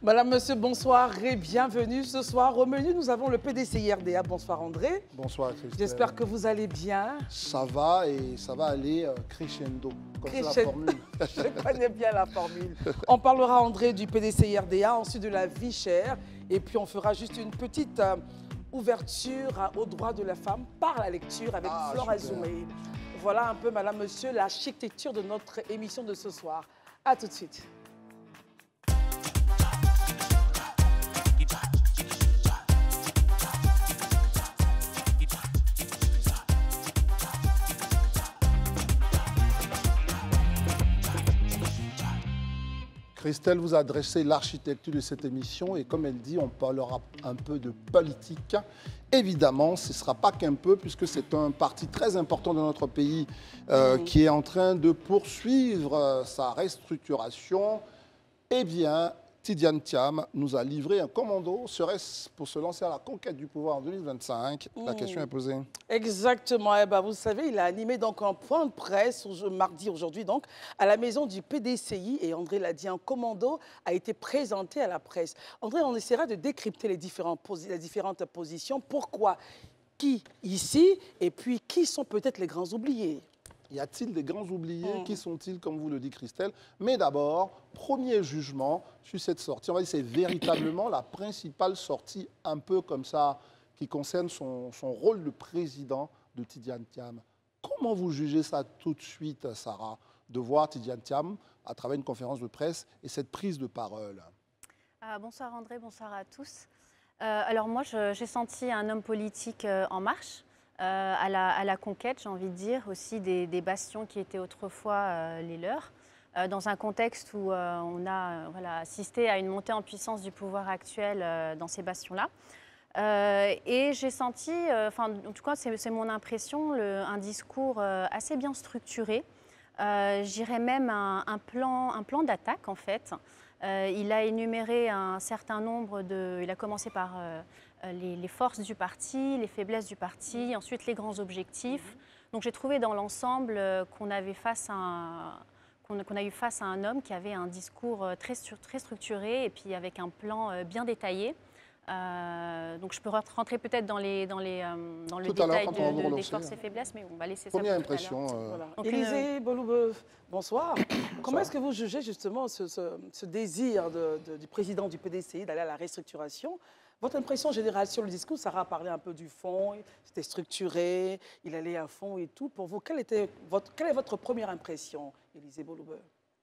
Madame, monsieur, bonsoir et bienvenue. Ce soir, au menu, nous avons le PDCI RDA. Bonsoir André. Bonsoir Christelle. J'espère que vous allez bien. Ça va et ça va aller crescendo, comme c'est la Crescendo. formule. Je connais bien la formule. On parlera, André, du PDCI RDA, ensuite de la vie chère. Et puis, on fera juste une petite ouverture aux droits de la femme par la lecture avec Flora Zoumé. Voilà un peu, madame, monsieur, l'architecture de notre émission de ce soir. À tout de suite. Christelle vous a dressé l'architecture de cette émission et comme elle dit, on parlera un peu de politique. Évidemment, ce ne sera pas qu'un peu puisque c'est un parti très important de notre pays qui est en train de poursuivre sa restructuration. Eh bien, Tidjane Thiam nous a livré un commando. Serait-ce pour se lancer à la conquête du pouvoir en 2025? La question est posée. Exactement. Eh ben, vous savez, il a animé donc un point de presse mardi aujourd'hui donc à la maison du PDCI et André l'a dit, un commando a été présenté à la presse. André, on essaiera de décrypter les différentes positions. Pourquoi? Qui ici? Et puis qui sont peut-être les grands oubliés? Y a-t-il des grands oubliés? Qui sont-ils, comme vous le dit Christelle? Mais d'abord, premier jugement sur cette sortie. On va dire que c'est véritablement la principale sortie, un peu comme ça, qui concerne son rôle de président de Tidjane Thiam. Comment vous jugez ça tout de suite, Sarah, de voir Tidjane Thiam à travers une conférence de presse et cette prise de parole? Bonsoir André, bonsoir à tous. Alors moi, j'ai senti un homme politique en marche. À la conquête, j'ai envie de dire, aussi des bastions qui étaient autrefois les leurs, dans un contexte où on a assisté à une montée en puissance du pouvoir actuel dans ces bastions-là. Et j'ai senti, en tout cas c'est mon impression, un discours assez bien structuré, j'irais même un plan d'attaque en fait. Il a énuméré un certain nombre il a commencé par les forces du parti, les faiblesses du parti, ensuite les grands objectifs. Donc j'ai trouvé dans l'ensemble qu'on a eu face à un homme qui avait un discours très structuré et puis avec un plan bien détaillé. Donc je peux rentrer peut-être dans le détail des forces et faiblesses, mais on va laisser ça pour première impression. Voilà. Élisée Boloubeuf, bonsoir. Comment est-ce que vous jugez justement ce désir du président du PDCI d'aller à la restructuration? Votre impression générale sur le discours, Sarah a parlé un peu du fond, c'était structuré, il allait à fond et tout. Pour vous, quelle est votre première impression, Élisée Boloubeuf?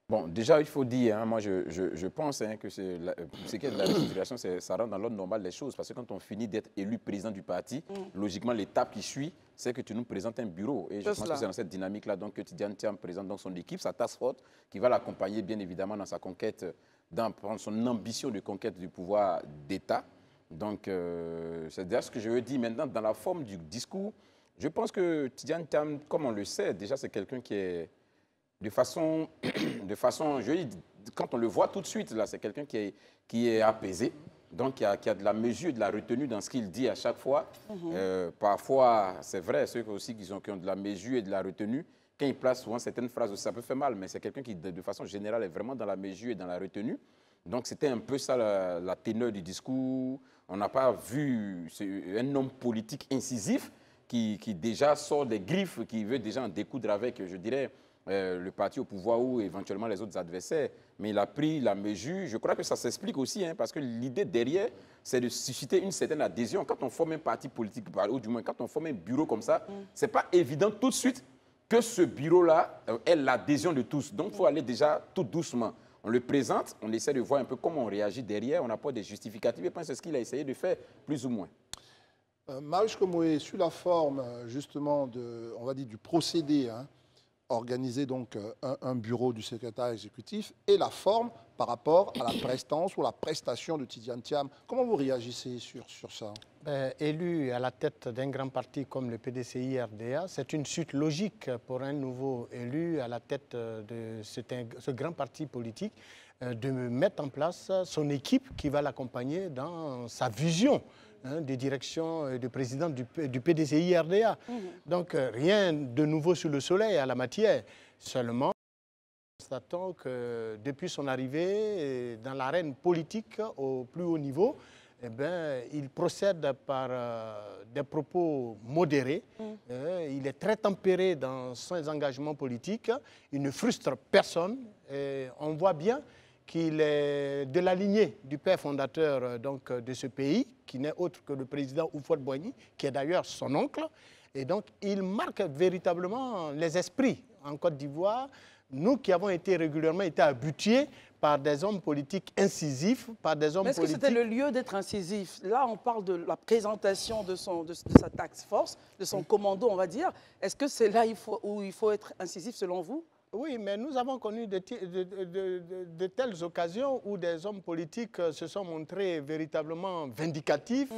Bon, déjà, il faut dire, moi je pense que ce qui est de la restructuration, ça rentre dans l'ordre normal des choses. Parce que quand on finit d'être élu président du parti, logiquement, l'étape qui suit, c'est que tu nous présentes un bureau. Et je pense que c'est dans cette dynamique-là que Tidjane Thiam présente donc son équipe, sa task force, qui va l'accompagner bien évidemment dans sa conquête, dans son ambition de conquête du pouvoir d'État. Donc, c'est déjà ce que je veux dire maintenant dans la forme du discours. Je pense que Tidjane Thiam, comme on le sait, déjà c'est quelqu'un qui est de façon, je dis, quand on le voit tout de suite, là, c'est quelqu'un qui est apaisé, donc qui a de la mesure, de la retenue dans ce qu'il dit à chaque fois. Parfois, c'est vrai, ceux aussi qui ont de la mesure et de la retenue, quand il place souvent certaines phrases, ça peut faire mal, mais c'est quelqu'un qui, de façon générale, est vraiment dans la mesure et dans la retenue. Donc, c'était un peu ça la teneur du discours. On n'a pas vu un homme politique incisif qui déjà sort des griffes, qui veut déjà en découdre avec, je dirais, le parti au pouvoir ou éventuellement les autres adversaires. Mais il a pris la mesure. Je crois que ça s'explique aussi, parce que l'idée derrière, c'est de susciter une certaine adhésion. Quand on forme un parti politique, ou du moins quand on forme un bureau comme ça, ce n'est pas évident tout de suite que ce bureau-là ait l'adhésion de tous. Donc, il faut aller déjà tout doucement. On le présente, on essaie de voir un peu comment on réagit derrière, on apporte des justificatifs. Et je pense que c'est ce qu'il a essayé de faire, plus ou moins. Marius Komoé, sur la forme, justement, on va dire, du procédé, organiser donc un bureau du secrétaire exécutif et la forme par rapport à la prestance ou la prestation de Tidjane Thiam. Comment vous réagissez sur ça? Élu à la tête d'un grand parti comme le PDCI RDA, c'est une suite logique pour un nouveau élu à la tête de ce grand parti politique de mettre en place son équipe qui va l'accompagner dans sa vision de direction et de président du PDCI RDA. Donc rien de nouveau sous le soleil à la matière, seulement constatons que depuis son arrivée dans l'arène politique au plus haut niveau, eh bien, il procède par des propos modérés. Il est très tempéré dans ses engagements politiques. Il ne frustre personne. Et on voit bien qu'il est de la lignée du père fondateur donc, de ce pays, qui n'est autre que le président Houphouët-Boigny, qui est d'ailleurs son oncle. Et donc, il marque véritablement les esprits en Côte d'Ivoire. Nous qui avons été régulièrement habitués par des hommes politiques incisifs, par des hommes politiques... Est-ce que c'était le lieu d'être incisif? Là, on parle de la présentation de sa task force, de son commando, on va dire. Est-ce que c'est là où il faut être incisif, selon vous? Oui, mais nous avons connu de telles occasions où des hommes politiques se sont montrés véritablement vindicatifs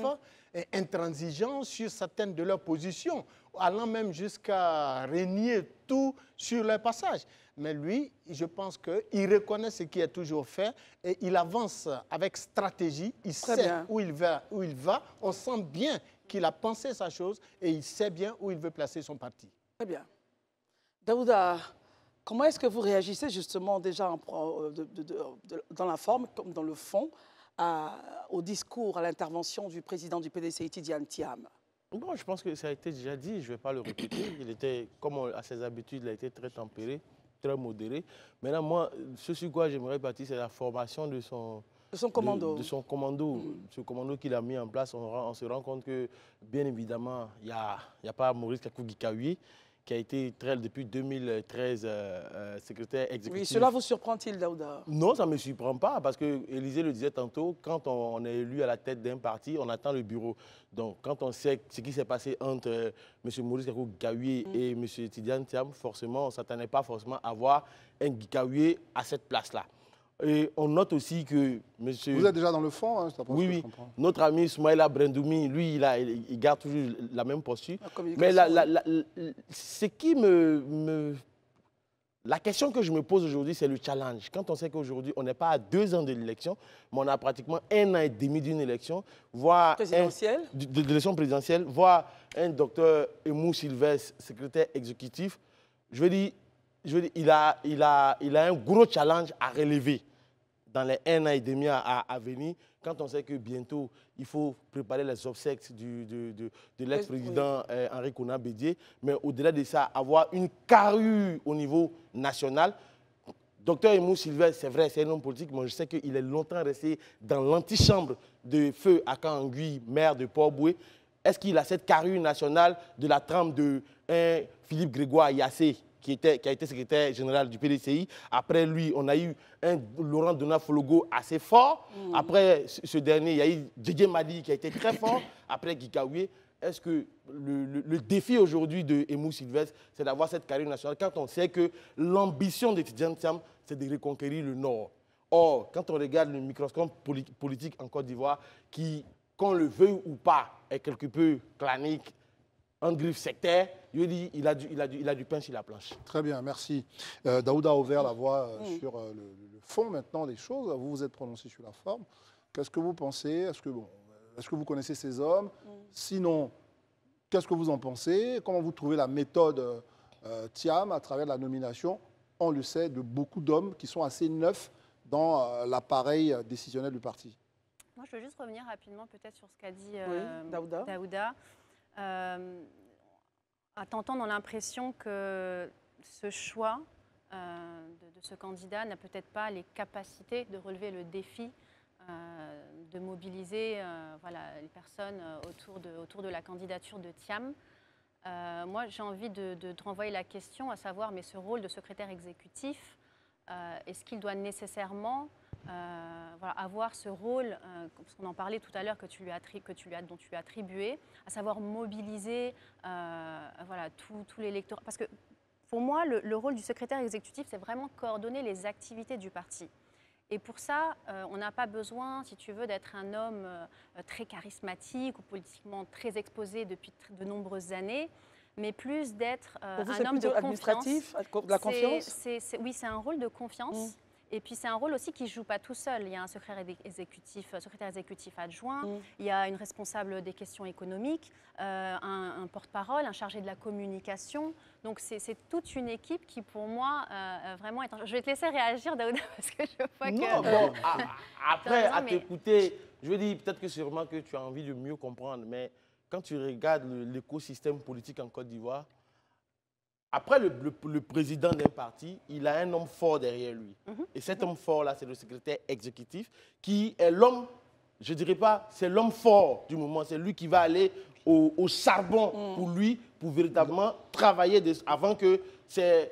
et intransigeants sur certaines de leurs positions, allant même jusqu'à renier tout sur leur passage. Mais lui, je pense qu'il reconnaît ce qui est toujours fait et il avance avec stratégie. Il sait où il va. On sent bien qu'il a pensé sa chose et il sait bien où il veut placer son parti. Très bien. Daouda, comment est-ce que vous réagissez justement déjà dans la forme comme dans le fond au discours, à l'intervention du président du PDCI, Tidiane Thiam? Bon, je pense que ça a été déjà dit, je ne vais pas le répéter. Il était, comme à ses habitudes, il a été très tempéré, très modéré. Maintenant, moi, ce sur quoi j'aimerais partir, c'est la formation de son commando. De son commando. Ce commando qu'il a mis en place, on se rend compte que, bien évidemment, il n'y a pas Maurice Kakou-Gikawi, qui a été depuis 2013 secrétaire exécutif. Oui, cela vous surprend-il, Daouda? Non, ça ne me surprend pas, parce que Élysée le disait tantôt, quand on est élu à la tête d'un parti, on attend le bureau. Donc, quand on sait ce qui s'est passé entre M. Maurice Kakou-Gikawi et M. Tidiane Thiam, forcément, on ne s'attendait pas forcément à voir un Gikawi à cette place-là. Et on note aussi que monsieur... Vous êtes déjà dans le fond, hein, oui. Notre ami Soumaïla Brendoumi, lui, il garde toujours la même posture. Mais ce qui la question que je me pose aujourd'hui, c'est le challenge. Quand on sait qu'aujourd'hui, on n'est pas à 2 ans de l'élection, mais on a pratiquement 1 an et demi d'une élection, voire... Présidentielle. De l'élection présidentielle, voire un docteur Emou Sylvestre, secrétaire exécutif. Je veux dire, il a un gros challenge à relever dans les 1 an et demi à venir, quand on sait que bientôt, il faut préparer les obsèques de l'ex-président Henri Konan Bédié, mais au-delà de ça, avoir une carrure au niveau national. Docteur Emou Sylvestre, c'est vrai, c'est un homme politique, mais je sais qu'il est longtemps resté dans l'antichambre de Feu Akan-Angui, maire de Port-Boué. Est-ce qu'il a cette carrure nationale de la trempe de Philippe Grégoire Yassé, qui a été secrétaire général du PDCI. Après lui, on a eu un Laurent Donafologo assez fort. Après ce dernier, il y a eu Djedje Madi qui a été très fort. Après Gikawi, est-ce que le défi aujourd'hui de Emou Sylvestre, c'est d'avoir cette carrière nationale quand on sait que l'ambition de Tidiane Thiam, c'est de reconquérir le Nord? Or, quand on regarde le microscope politique en Côte d'Ivoire, qui, qu'on le veuille ou pas, est quelque peu clanique, en griffe sectaire, il a du pain sur la planche. Très bien, merci. Daouda a ouvert la voie sur le fond maintenant des choses. Vous vous êtes prononcé sur la forme. Qu'est-ce que vous pensez? Est-ce que vous connaissez ces hommes? Sinon, qu'est-ce que vous en pensez? Comment vous trouvez la méthode Thiam à travers la nomination, on le sait, de beaucoup d'hommes qui sont assez neufs dans l'appareil décisionnel du parti? Moi, je veux juste revenir rapidement peut-être sur ce qu'a dit Daouda. À t'entendre, on a l'impression que ce choix de ce candidat n'a peut-être pas les capacités de relever le défi de mobiliser les personnes autour de la candidature de Thiam. Moi, j'ai envie de te renvoyer la question, à savoir, mais ce rôle de secrétaire exécutif, est-ce qu'il doit nécessairement avoir ce rôle, parce qu'on en parlait tout à l'heure, dont tu lui as attribué, à savoir mobiliser tout l'électorat. Parce que pour moi, le rôle du secrétaire exécutif, c'est vraiment coordonner les activités du parti. Et pour ça, on n'a pas besoin, si tu veux, d'être un homme très charismatique ou politiquement très exposé depuis de nombreuses années, mais plus d'être un homme de confiance. Administratif, de la confiance? Oui, c'est un rôle de confiance. Et puis, c'est un rôle aussi qui ne joue pas tout seul. Il y a un secrétaire exécutif adjoint, il y a une responsable des questions économiques, un porte-parole, un chargé de la communication. Donc, c'est toute une équipe qui, pour moi, vraiment est... Je vais te laisser réagir, Daouda, parce que je vois que... Non, bon, après, à t'écouter, je veux dire, peut-être que sûrement que tu as envie de mieux comprendre, mais quand tu regardes l'écosystème politique en Côte d'Ivoire, après le président d'un parti, il a un homme fort derrière lui. Et cet homme fort-là, c'est le secrétaire exécutif, qui est l'homme, je ne dirais pas, c'est l'homme fort du moment. C'est lui qui va aller au charbon pour lui, pour véritablement travailler avant que c'est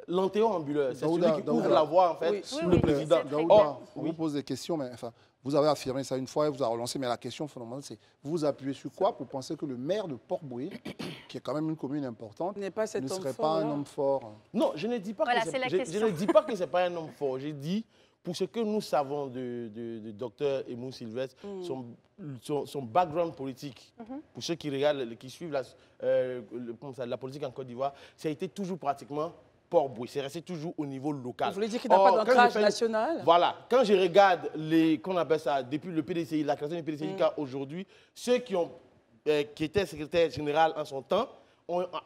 l'antéo-ambuleur. C'est celui qui ouvre la voie, en fait, pour le président. Daouda, on vous pose des questions, mais enfin, vous avez affirmé ça une fois et vous avez relancé, mais la question fondamentale, c'est vous vous appuyez sur quoi pour penser que le maire de Port-Boué, qui est quand même une commune importante, ne serait pas un homme fort? Non, je ne dis pas que ce n'est pas un homme fort. J'ai dit, pour ce que nous savons de Dr Aimou Sylvestre, son background politique, pour ceux qui regardent, qui suivent la politique en Côte d'Ivoire, ça a été toujours pratiquement Port-Boué. C'est resté toujours au niveau local. Vous voulez dire qu'il n'a pas d'ancrage national? Voilà. Quand je regarde qu'on appelle ça, depuis le PDCI, la création du PDCI jusqu'à aujourd'hui, ceux qui étaient secrétaires général en son temps,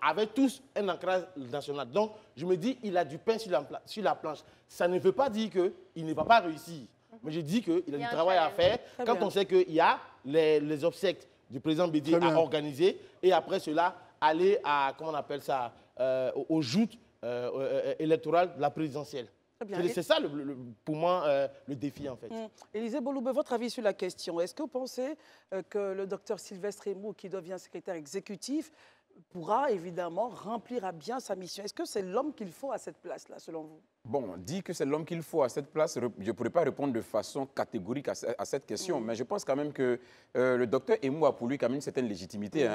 avaient tous un ancrage national. Donc, je me dis, il a du pain sur la planche. Ça ne veut pas dire qu'il ne va pas réussir. Mais je dis qu'il a du travail à faire. Quand on sait qu'il y a les obsèques du président Bédié à organiser, et après cela, aller à, comment on appelle ça, aux joutes électorales de la présidentielle. C'est ça, pour moi, le défi, en fait. Élisée Boloubé, votre avis sur la question. Est-ce que vous pensez que le docteur Sylvestre Aimou, qui devient secrétaire exécutif, pourra évidemment remplir à bien sa mission? Est-ce que c'est l'homme qu'il faut à cette place-là, selon vous? Bon, dit que c'est l'homme qu'il faut à cette place, je ne pourrais pas répondre de façon catégorique à cette question, mais je pense quand même que le docteur Aimou a pour lui quand même une certaine légitimité,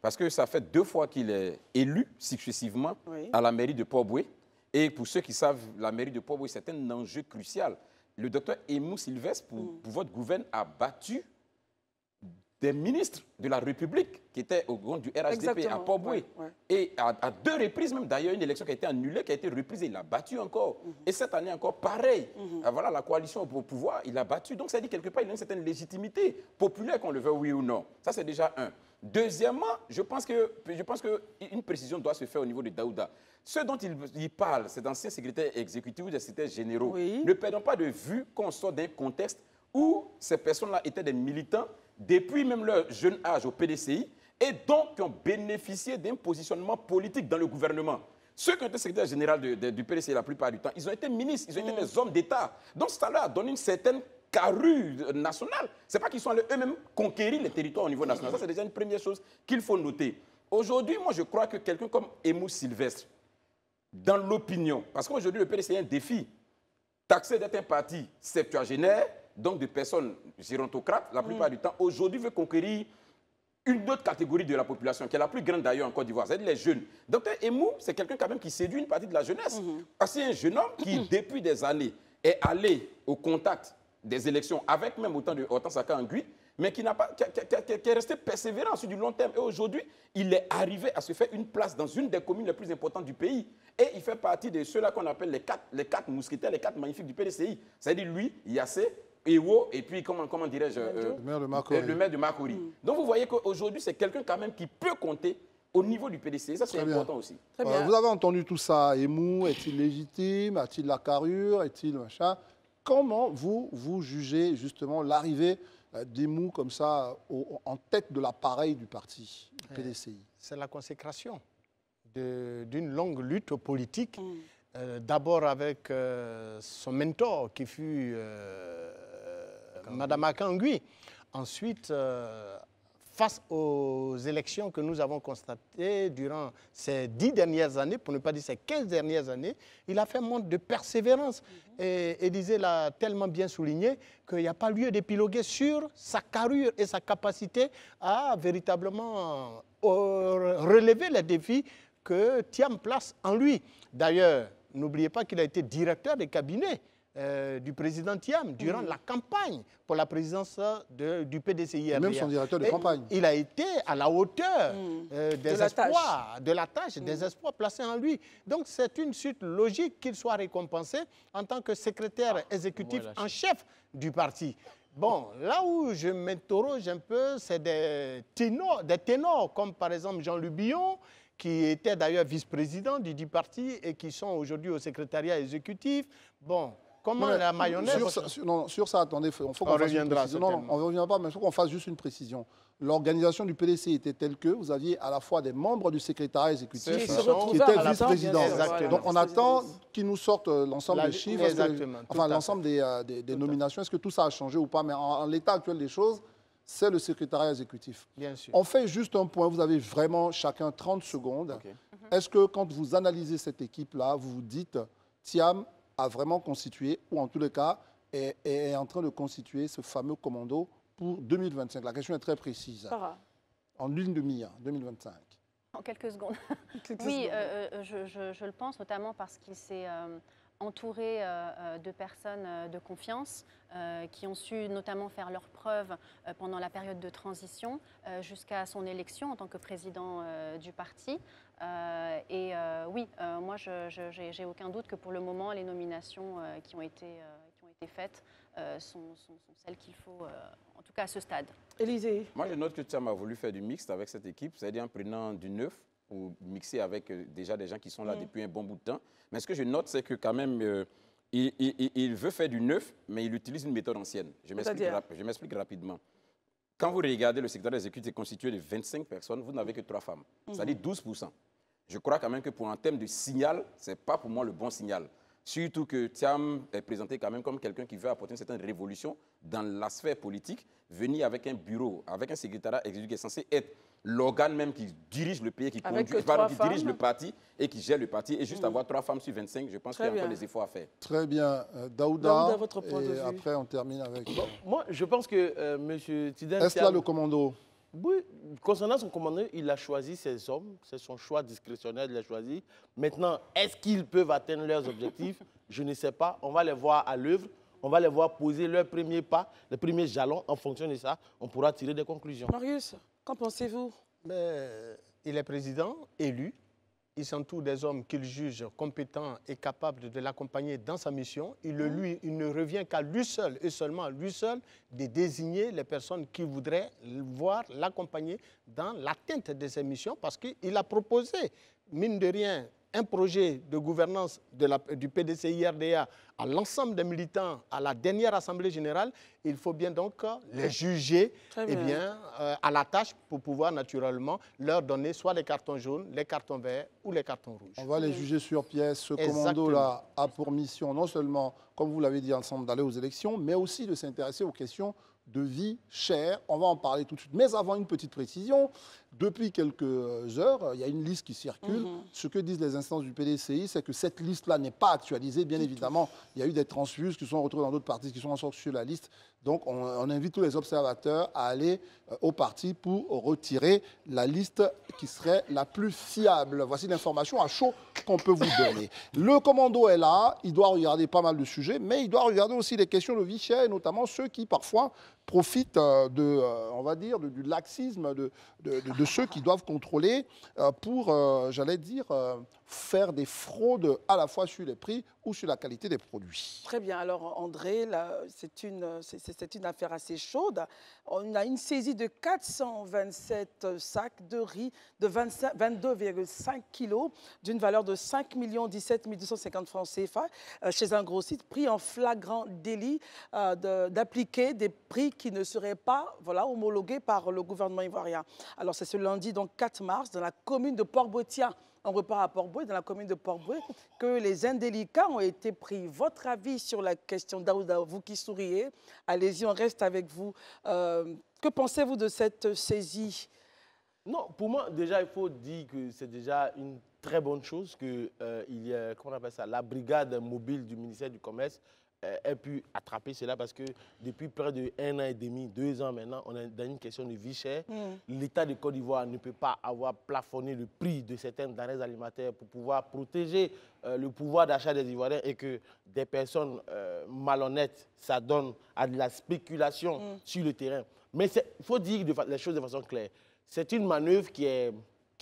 parce que ça fait 2 fois qu'il est élu successivement à la mairie de Port-Boué. Et pour ceux qui savent, la mairie de Port-Boué, c'est un enjeu crucial. Le docteur Aimou Sylvestre, pour votre gouvernement, a battu des ministres de la République qui étaient au grand du RHDP à Port-Boué. Et à 2 reprises, même d'ailleurs, une élection qui a été annulée, qui a été reprise, et il a battu encore. Et cette année encore, pareil. Voilà, la coalition au pouvoir, il a battu. Donc, ça dit quelque part, il a une certaine légitimité populaire, qu'on le veuille oui ou non. Ça, c'est déjà un. Deuxièmement, je pense qu'une précision doit se faire au niveau de Daouda. Ceux dont il parle, ces anciens secrétaires exécutifs ou des secrétaires généraux, ne perdons pas de vue qu'on sort d'un contexte où ces personnes-là étaient des militants depuis même leur jeune âge au PDCI et donc qui ont bénéficié d'un positionnement politique dans le gouvernement. Ceux qui ont été secrétaires généraux du PDCI la plupart du temps, ils ont été ministres, ils ont été des hommes d'État. Donc ça leur a donné une certaine carrure nationale. Ce n'est pas qu'ils sont allés eux-mêmes conquérir les territoires au niveau national. Ça, c'est déjà une première chose qu'il faut noter. Aujourd'hui, moi, je crois que quelqu'un comme Aimou Sylvestre, dans l'opinion, parce qu'aujourd'hui, le PDCI a un défi, taxé d'être un parti septuagénaire, donc de personnes gérontocrates, la plupart du temps, aujourd'hui veut conquérir une autre catégorie de la population, qui est la plus grande d'ailleurs en Côte d'Ivoire, c'est-à-dire les jeunes. Docteur Aimou, c'est quelqu'un quand même qui séduit une partie de la jeunesse. Parce que c'est un jeune homme qui, depuis des années, est allé au contact des élections, avec même autant de Hortense Saka-Nguy, mais qui est resté persévérant sur du long terme. Et aujourd'hui, il est arrivé à se faire une place dans une des communes les plus importantes du pays. Et il fait partie de ceux-là qu'on appelle les 4 mousquetaires, les 4 magnifiques du PDCI. C'est-à-dire lui, Yassé, Ewo, et puis, comment dirais-je, le maire de Makori. Donc vous voyez qu'aujourd'hui, c'est quelqu'un quand même qui peut compter au niveau du PDCI. Ça, c'est important aussi. Très bien. Vous avez entendu tout ça. Aimou, est-il légitime? A-t-il la carrure? Est-il machin? Comment vous jugez justement l'arrivée d'Aimou comme ça en tête de l'appareil du parti PDCI? C'est la consécration d'une longue lutte politique, d'abord avec son mentor qui fut Mme Saka-Nguy. Ensuite, face aux élections que nous avons constatées durant ces 10 dernières années, pour ne pas dire ces 15 dernières années, il a fait montre de persévérance. Et Élisée l'a tellement bien souligné qu'il n'y a pas lieu d'épiloguer sur sa carrure et sa capacité à véritablement relever les défis que tient place en lui. D'ailleurs, n'oubliez pas qu'il a été directeur des cabinets du président Thiam durant la campagne pour la présidence du PDCI-RDA. Même son directeur de campagne. Il a été à la hauteur des espoirs, de la tâche, des espoirs placés en lui. Donc c'est une suite logique qu'il soit récompensé en tant que secrétaire exécutif en chef du parti. Bon, là où je m'interroge un peu, c'est des ténors comme par exemple Jean Lubillon, qui était d'ailleurs vice-président du parti et qui sont aujourd'hui au secrétariat exécutif. Bon, comment la mayonnaise... Sur ça, attendez, il faut qu'on fasse une précision. Non, on ne revient pas, mais il faut qu'on fasse juste une précision. L'organisation du PDC était telle que vous aviez à la fois des membres du secrétariat exécutif qui étaient vice-présidents. Donc on attend qu'ils nous sortent l'ensemble des chiffres, enfin l'ensemble des nominations. Est-ce que tout ça a changé ou pas? Mais en l'état actuel des choses, c'est le secrétariat exécutif. Bien sûr. On fait juste un point. Vous avez vraiment chacun 30 secondes. Okay. Est-ce que quand vous analysez cette équipe-là, vous vous dites Thiam a vraiment constitué, ou en tous les cas, est en train de constituer ce fameux commando pour 2025? La question est très précise. En une demi-heure, 2025. En quelques secondes. Oui, je le pense, notamment parce qu'il s'est entouré de personnes de confiance qui ont su notamment faire leurs preuves pendant la période de transition jusqu'à son élection en tant que président du parti. Oui, moi, j'ai aucun doute que pour le moment, les nominations qui ont été faites sont celles qu'il faut, en tout cas à ce stade. Élisée. Moi, je note que Thiam a voulu faire du mixte avec cette équipe, c'est-à-dire en prenant du neuf ou mixer avec déjà des gens qui sont là depuis un bon bout de temps. Mais ce que je note, c'est que quand même, il veut faire du neuf, mais il utilise une méthode ancienne. Je m'explique rapidement. Quand vous regardez le secrétariat exécutif est constitué de 25 personnes, vous n'avez que 3 femmes, c'est-à-dire 12%. Je crois quand même que pour un thème de signal, ce n'est pas pour moi le bon signal. Surtout que Thiam est présenté quand même comme quelqu'un qui veut apporter une certaine révolution dans la sphère politique, venir avec un bureau, avec un secrétariat exécutif qui est censé être l'organe même qui dirige le pays, qui dirige le parti et qui gère le parti. Et juste avoir 3 femmes sur 25, je pense qu'il y a encore des efforts à faire. Très bien. Daouda, votre point de vue. Après on termine avec... Bon, moi, je pense que M. Tiden... Est-ce là le commando? Oui, concernant son commandant, il a choisi ses hommes, c'est son choix discrétionnaire, il l'a choisi. Maintenant, est-ce qu'ils peuvent atteindre leurs objectifs? Je ne sais pas, on va les voir à l'œuvre, on va les voir poser leurs premiers pas, les premiers jalons. En fonction de ça, on pourra tirer des conclusions. Marius, qu'en pensez-vous? Il est président, élu. Il s'entoure des hommes qu'il juge compétents et capables de l'accompagner dans sa mission. Il ne revient qu'à lui seul et seulement à lui seul de désigner les personnes qui voudraient voir l'accompagner dans l'atteinte de ses missions parce qu'il a proposé, mine de rien, un projet de gouvernance du PDCI-RDA à l'ensemble des militants à la dernière Assemblée générale. Il faut bien donc les juger à la tâche pour pouvoir naturellement leur donner soit les cartons jaunes, les cartons verts ou les cartons rouges. On va les juger sur pièce. Ce commando-là a pour mission non seulement, comme vous l'avez dit ensemble, d'aller aux élections, mais aussi de s'intéresser aux questions de vie chère. On va en parler tout de suite. Mais avant, une petite précision. Depuis quelques heures, il y a une liste qui circule. Ce que disent les instances du PDCI, c'est que cette liste-là n'est pas actualisée. Bien évidemment, il y a eu des transfuges qui sont retrouvés dans d'autres partis qui sont sur la liste. Donc, on invite tous les observateurs à aller au parti pour retirer la liste qui serait la plus fiable. Voici l'information à chaud qu'on peut vous donner. Le commando est là. Il doit regarder pas mal de sujets, mais il doit regarder aussi les questions de vie chère, et notamment ceux qui, parfois, profitent on va dire, du laxisme de ceux qui doivent contrôler pour, j'allais dire, faire des fraudes à la fois sur les prix ou sur la qualité des produits. Très bien. Alors, André, c'est une affaire assez chaude. On a une saisie de 427 sacs de riz de 22,5 kilos d'une valeur de 5 17 250 francs CFA chez un grossiste, pris en flagrant délit d'appliquer des prix qui ne seraient pas homologués par le gouvernement ivoirien. Alors, c'est ce lundi, donc 4 mars, dans la commune de Port-Bouetiens. On repart à Port-Bouet, dans la commune de Port-Bouet, que les indélicats ont été pris. Votre avis sur la question, Daouda, vous qui souriez, allez-y, on reste avec vous. Que pensez-vous de cette saisie? Non, pour moi, déjà, il faut dire que c'est déjà une très bonne chose qu'il y a, comment on appelle ça, la brigade mobile du ministère du Commerce ait pu attraper cela parce que depuis près de 1 an et demi, 2 ans maintenant, on est dans une question de vie chère. L'État de Côte d'Ivoire ne peut pas avoir plafonné le prix de certaines denrées alimentaires pour pouvoir protéger le pouvoir d'achat des Ivoiriens et que des personnes malhonnêtes, ça donne à de la spéculation sur le terrain. Mais il faut dire les choses de façon claire. C'est une manœuvre qui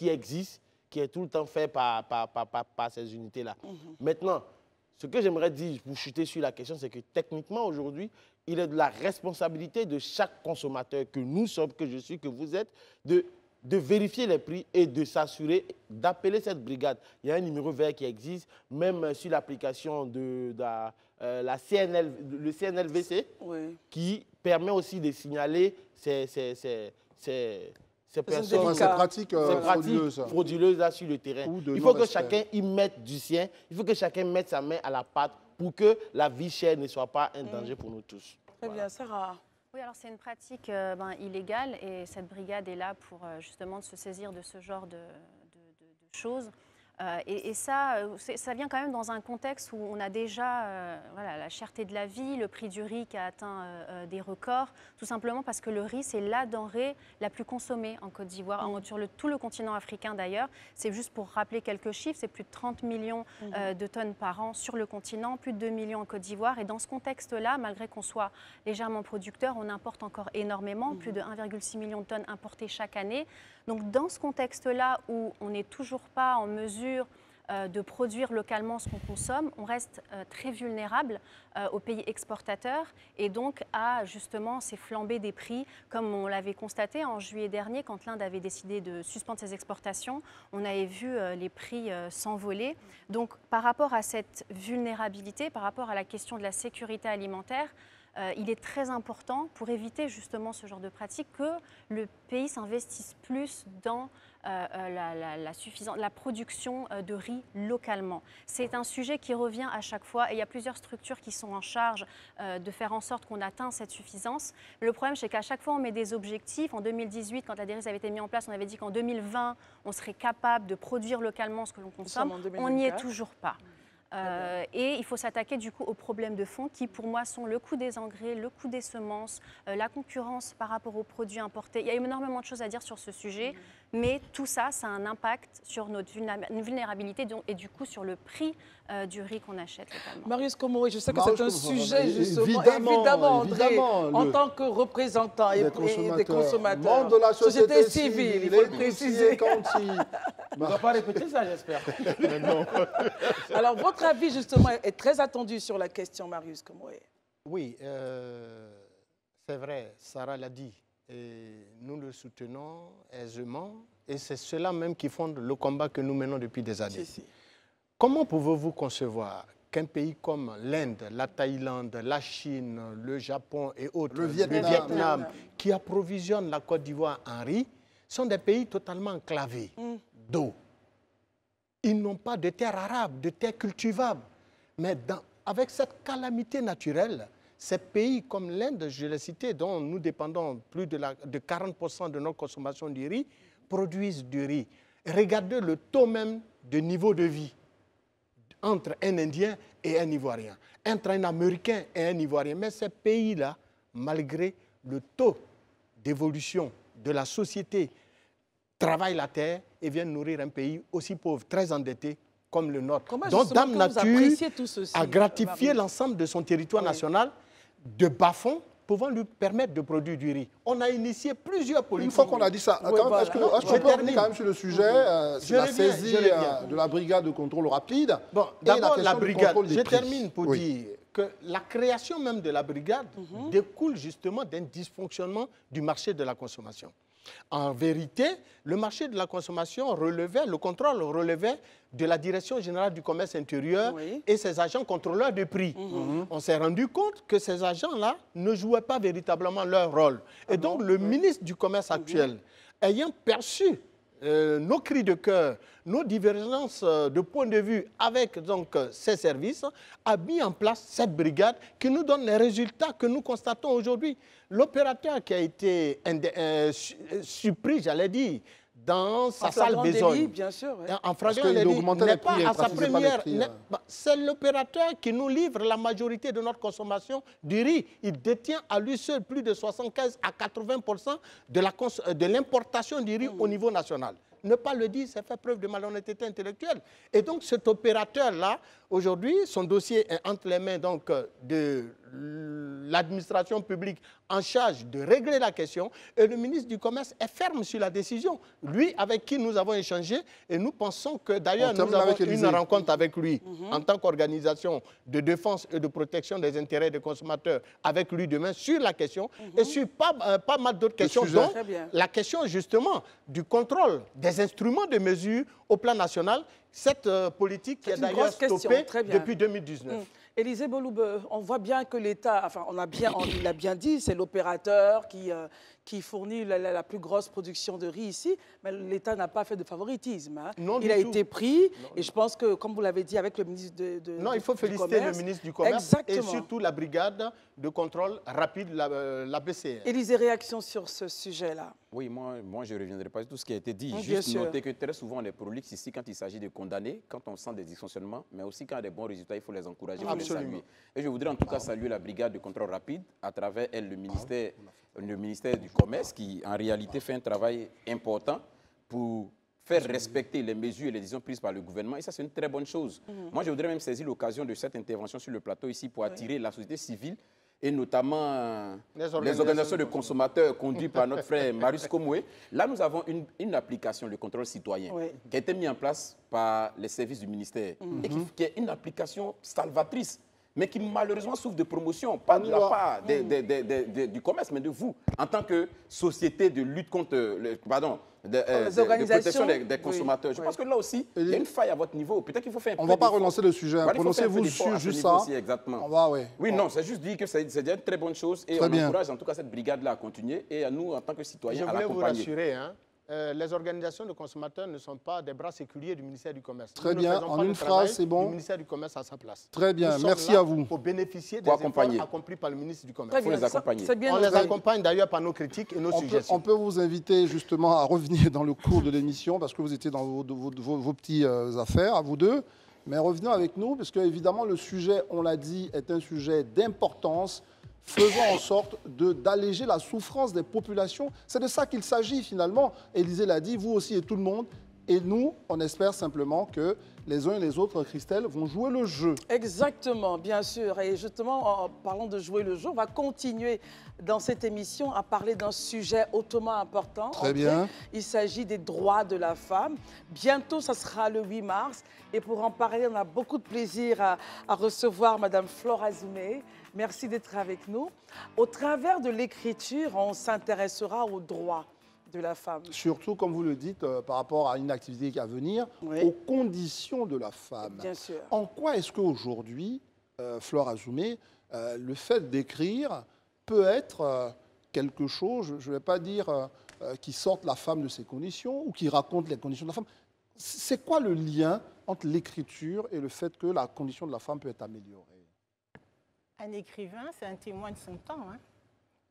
existe, qui est tout le temps faite par ces unités-là. Maintenant, ce que j'aimerais dire pour chuter sur la question, c'est que techniquement, aujourd'hui, il est de la responsabilité de chaque consommateur que nous sommes, que je suis, que vous êtes, de vérifier les prix et de s'assurer d'appeler cette brigade. Il y a un numéro vert qui existe, même sur l'application de le CNLVC, qui permet aussi de signaler ces personnes, ces pratiques frauduleuses là sur le terrain. Il faut que chacun y mette du sien, il faut que chacun mette sa main à la pâte pour que la vie chère ne soit pas un danger pour nous tous. Très bien, Sarah. Oui, alors c'est une pratique illégale et cette brigade est là pour justement se saisir de ce genre de choses. Et ça vient quand même dans un contexte où on a déjà la cherté de la vie, le prix du riz qui a atteint des records, tout simplement parce que le riz, c'est la denrée la plus consommée en Côte d'Ivoire, sur tout le continent africain d'ailleurs. C'est juste pour rappeler quelques chiffres, c'est plus de 30 millions de tonnes par an sur le continent, plus de 2 millions en Côte d'Ivoire. Et dans ce contexte-là, malgré qu'on soit légèrement producteur, on importe encore énormément, plus de 1,6 million de tonnes importées chaque année. Donc dans ce contexte-là où on n'est toujours pas en mesure de produire localement ce qu'on consomme, on reste très vulnérable aux pays exportateurs et donc à justement ces flambées des prix, comme on l'avait constaté en juillet dernier quand l'Inde avait décidé de suspendre ses exportations. On avait vu les prix s'envoler. Donc par rapport à cette vulnérabilité, par rapport à la question de la sécurité alimentaire, il est très important pour éviter justement ce genre de pratique que le pays s'investisse plus dans la production de riz localement. C'est un sujet qui revient à chaque fois et il y a plusieurs structures qui sont en charge de faire en sorte qu'on atteigne cette suffisance. Le problème, c'est qu'à chaque fois, on met des objectifs. En 2018, quand la DRIS avait été mise en place, on avait dit qu'en 2020, on serait capable de produire localement ce que l'on consomme. On n'y est toujours pas. Et il faut s'attaquer du coup aux problèmes de fond qui pour moi sont le coût des engrais, le coût des semences, la concurrence par rapport aux produits importés. Il y a énormément de choses à dire sur ce sujet, mais tout ça, ça a un impact sur notre vulnérabilité et du coup sur le prix du riz qu'on achète localement. Marius Komoré, je sais que c'est un sujet justement, évidemment André, en tant que représentant des consommateurs, de la société civile, il faut le préciser. On ne va pas répéter ça, j'espère. Alors, votre avis, justement, est très attendu sur la question, Marius Komoré. Oui, c'est vrai, Sarah l'a dit. Et nous le soutenons aisément. Et c'est cela même qui fonde le combat que nous menons depuis des années. Comment pouvez-vous concevoir qu'un pays comme l'Inde, la Thaïlande, la Chine, le Japon et autres, le Vietnam, qui approvisionnent la Côte d'Ivoire en riz, sont des pays totalement enclavés d'eau. Ils n'ont pas de terre arable, de terre cultivable. Mais avec cette calamité naturelle, ces pays comme l'Inde, je l'ai cité, dont nous dépendons plus de 40% de notre consommation de riz, produisent du riz. Regardez le taux même de niveau de vie entre un Indien et un Ivoirien, entre un Américain et un Ivoirien. Mais ces pays-là, malgré le taux d'évolution de la société, travaillent la terre et viennent nourrir un pays aussi pauvre, très endetté comme le nôtre. Donc, Dame Nature a gratifié l'ensemble de son territoire national de bas-fonds pouvant lui permettre de produire du riz. On a initié plusieurs politiques. Une fois qu'on a dit ça, est-ce qu'on peut revenir quand même sur le sujet la saisie de la brigade de contrôle rapide? Bon, d'abord, la brigade, je termine pour dire que la création même de la brigade découle justement d'un dysfonctionnement du marché de la consommation. En vérité, le marché de la consommation relevait, le contrôle relevait de la Direction générale du commerce intérieur et ses agents contrôleurs de prix. On s'est rendu compte que ces agents-là ne jouaient pas véritablement leur rôle. Et donc, le ministre du commerce actuel, ayant perçu nos cris de cœur, nos divergences de point de vue avec donc, ces services, a mis en place cette brigade qui nous donne les résultats que nous constatons aujourd'hui. L'opérateur qui a été surpris, j'allais dire, dans sa En salle flagrant besogne. délit, bien sûr. Ouais. En Parce flagrant qu'il délit, augmentait n'est les pas prix, il à sa précisait pas les première. prix, C'est l'opérateur qui nous livre la majorité de notre consommation du riz. Il détient à lui seul plus de 75 à 80% de l'importation du riz au niveau national. Ne pas le dire, c'est faire preuve de malhonnêteté intellectuelle. Et donc cet opérateur-là, aujourd'hui, son dossier est entre les mains donc, de l'administration publique en charge de régler la question. Et le ministre du Commerce est ferme sur la décision. Lui, avec qui nous avons échangé, et nous pensons que d'ailleurs nous avons une rencontre avec lui en tant qu'organisation de défense et de protection des intérêts des consommateurs avec lui demain sur la question et sur pas mal d'autres questions, dont la question justement du contrôle des instruments de mesure au plan national, cette politique qui est d'ailleurs stoppée depuis 2019. Élisée Boloub, on voit bien que l'État, enfin il a bien dit, c'est l'opérateur qui fournit la plus grosse production de riz ici, mais l'État n'a pas fait de favoritisme. Hein. Il a été pris, et je pense que, comme vous l'avez dit, avec le ministre Non, il faut féliciter le ministre du Commerce et surtout la brigade de contrôle rapide, la BCR. Élisée, réaction sur ce sujet-là? Oui, moi je ne reviendrai pas sur tout ce qui a été dit. Juste noter que très souvent, on est prolixe ici quand il s'agit de condamner, quand on sent des dysfonctionnements, mais aussi quand il y a des bons résultats, il faut les encourager, il faut les saluer. Et je voudrais en tout cas saluer la brigade de contrôle rapide, à travers elle, le ministère du Commerce, qui en réalité fait un travail important pour faire respecter les mesures et les décisions prises par le gouvernement. Et ça, c'est une très bonne chose. Moi, je voudrais même saisir l'occasion de cette intervention sur le plateau ici pour attirer la société civile et notamment les organisations de consommateurs conduites par notre frère Marius Komoué. Là, nous avons une application, le contrôle citoyen, qui a été mise en place par les services du ministère et qui est une application salvatrice, mais qui malheureusement souffre de promotion, pas de la part du commerce, mais de vous, en tant que société de lutte contre, de protection des consommateurs. Je pense que là aussi, il y a une faille à votre niveau. Peut-être qu'il faut faire un peu. On ne va pas relancer le sujet. Prononcez-vous sur juste ça. Aussi, exactement. Oui, non, c'est juste dire que c'est déjà une très bonne chose et on encourage en tout cas cette brigade-là à continuer et à nous, en tant que citoyens, à l'accompagner. Je voulais vous rassurer, hein. Les organisations de consommateurs ne sont pas des bras séculiers du ministère du Commerce. Très bien, en une phrase, c'est bon. Le ministère du Commerce a sa place. Très bien, merci à vous. Pour bénéficier des efforts accomplis par le ministre du Commerce. Il faut les accompagner. On les accompagne d'ailleurs par nos critiques et nos suggestions. On peut vous inviter justement à revenir dans le cours de l'émission parce que vous étiez dans vos petites affaires, à vous deux. Mais revenez avec nous parce que évidemment le sujet, on l'a dit, est un sujet d'importance. Faisons en sorte d'alléger la souffrance des populations. C'est de ça qu'il s'agit finalement. Élisée l'a dit, vous aussi et tout le monde. Et nous, on espère simplement que les uns et les autres, Christelle, vont jouer le jeu. Exactement, bien sûr. Et justement, en parlant de jouer le jeu, on va continuer dans cette émission à parler d'un sujet hautement important. Très bien. Il s'agit des droits de la femme. Bientôt, ça sera le 8 mars. Et pour en parler, on a beaucoup de plaisir à recevoir Madame Flore Azoumé. Merci d'être avec nous. Au travers de l'écriture, on s'intéressera aux droits de la femme. Surtout, comme vous le dites, par rapport à une activité à venir, aux conditions de la femme. Bien sûr. En quoi est-ce qu'aujourd'hui, Flore Azoumé, le fait d'écrire peut être quelque chose, je ne vais pas dire qui sorte la femme de ses conditions ou qui raconte les conditions de la femme. C'est quoi le lien entre l'écriture et le fait que la condition de la femme peut être améliorée? Un écrivain, c'est un témoin de son temps. Hein.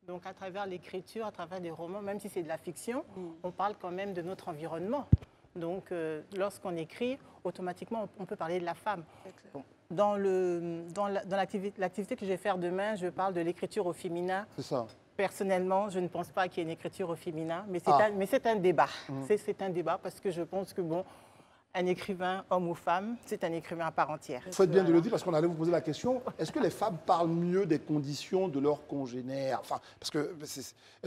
Donc, à travers l'écriture, à travers des romans, même si c'est de la fiction, on parle quand même de notre environnement. Donc, lorsqu'on écrit, automatiquement, on peut parler de la femme. Bon, dans l'activité que je vais faire demain, je parle de l'écriture au féminin. C'est ça. Personnellement, je ne pense pas qu'il y ait une écriture au féminin, mais c'est un débat. C'est un débat parce que je pense que, bon, un écrivain, homme ou femme, c'est un écrivain à part entière. Vous faites bien de le dire parce qu'on allait vous poser la question, est-ce que les femmes parlent mieux des conditions de leurs congénères? Enfin, parce que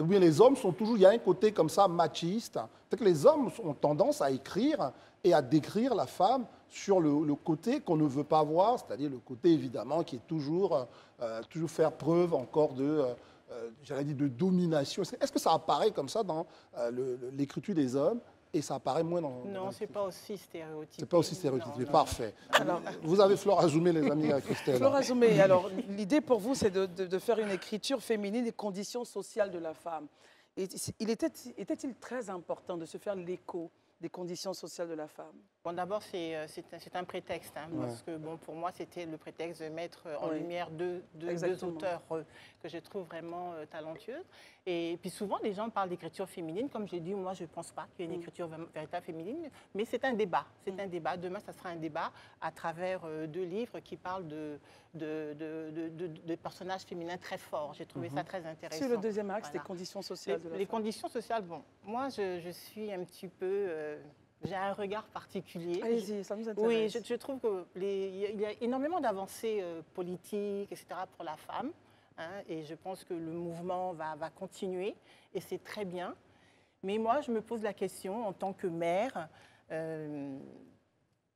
ou bien les hommes sont toujours, il y a un côté comme ça machiste. C'est que les hommes ont tendance à écrire et à décrire la femme sur le côté qu'on ne veut pas voir, c'est-à-dire le côté évidemment qui est toujours faire preuve encore j'allais dire de domination. Est-ce que ça apparaît comme ça dans l'écriture des hommes? Et ça apparaît moins dans... Non, ce n'est pas aussi stéréotypé. C'est pas aussi stéréotypé, parfait. Alors, vous avez Flore Azoumé, les amis, Christelle. Flore Azoumé, alors l'idée pour vous, c'est de faire une écriture féminine des conditions sociales de la femme. Et était-il très important de se faire l'écho des conditions sociales de la femme? Bon, d'abord, c'est un prétexte, hein, parce que bon, pour moi, c'était le prétexte de mettre en lumière deux auteurs que je trouve vraiment talentueux. Et puis souvent, les gens parlent d'écriture féminine. Comme j'ai dit, moi, je ne pense pas qu'il y ait une écriture véritable féminine, mais c'est un débat. C'est un débat. Demain, ça sera un débat à travers 2 livres qui parlent de personnages féminins très forts. J'ai trouvé ça très intéressant. Sur le deuxième axe, les conditions sociales de la femme. Les conditions sociales, bon, moi, je suis un petit peu... j'ai un regard particulier. Allez-y, ça nous intéresse. Oui, je trouve qu'il y a énormément d'avancées politiques, etc. pour la femme. Hein, et je pense que le mouvement va continuer, et c'est très bien. Mais moi, je me pose la question, en tant que mère,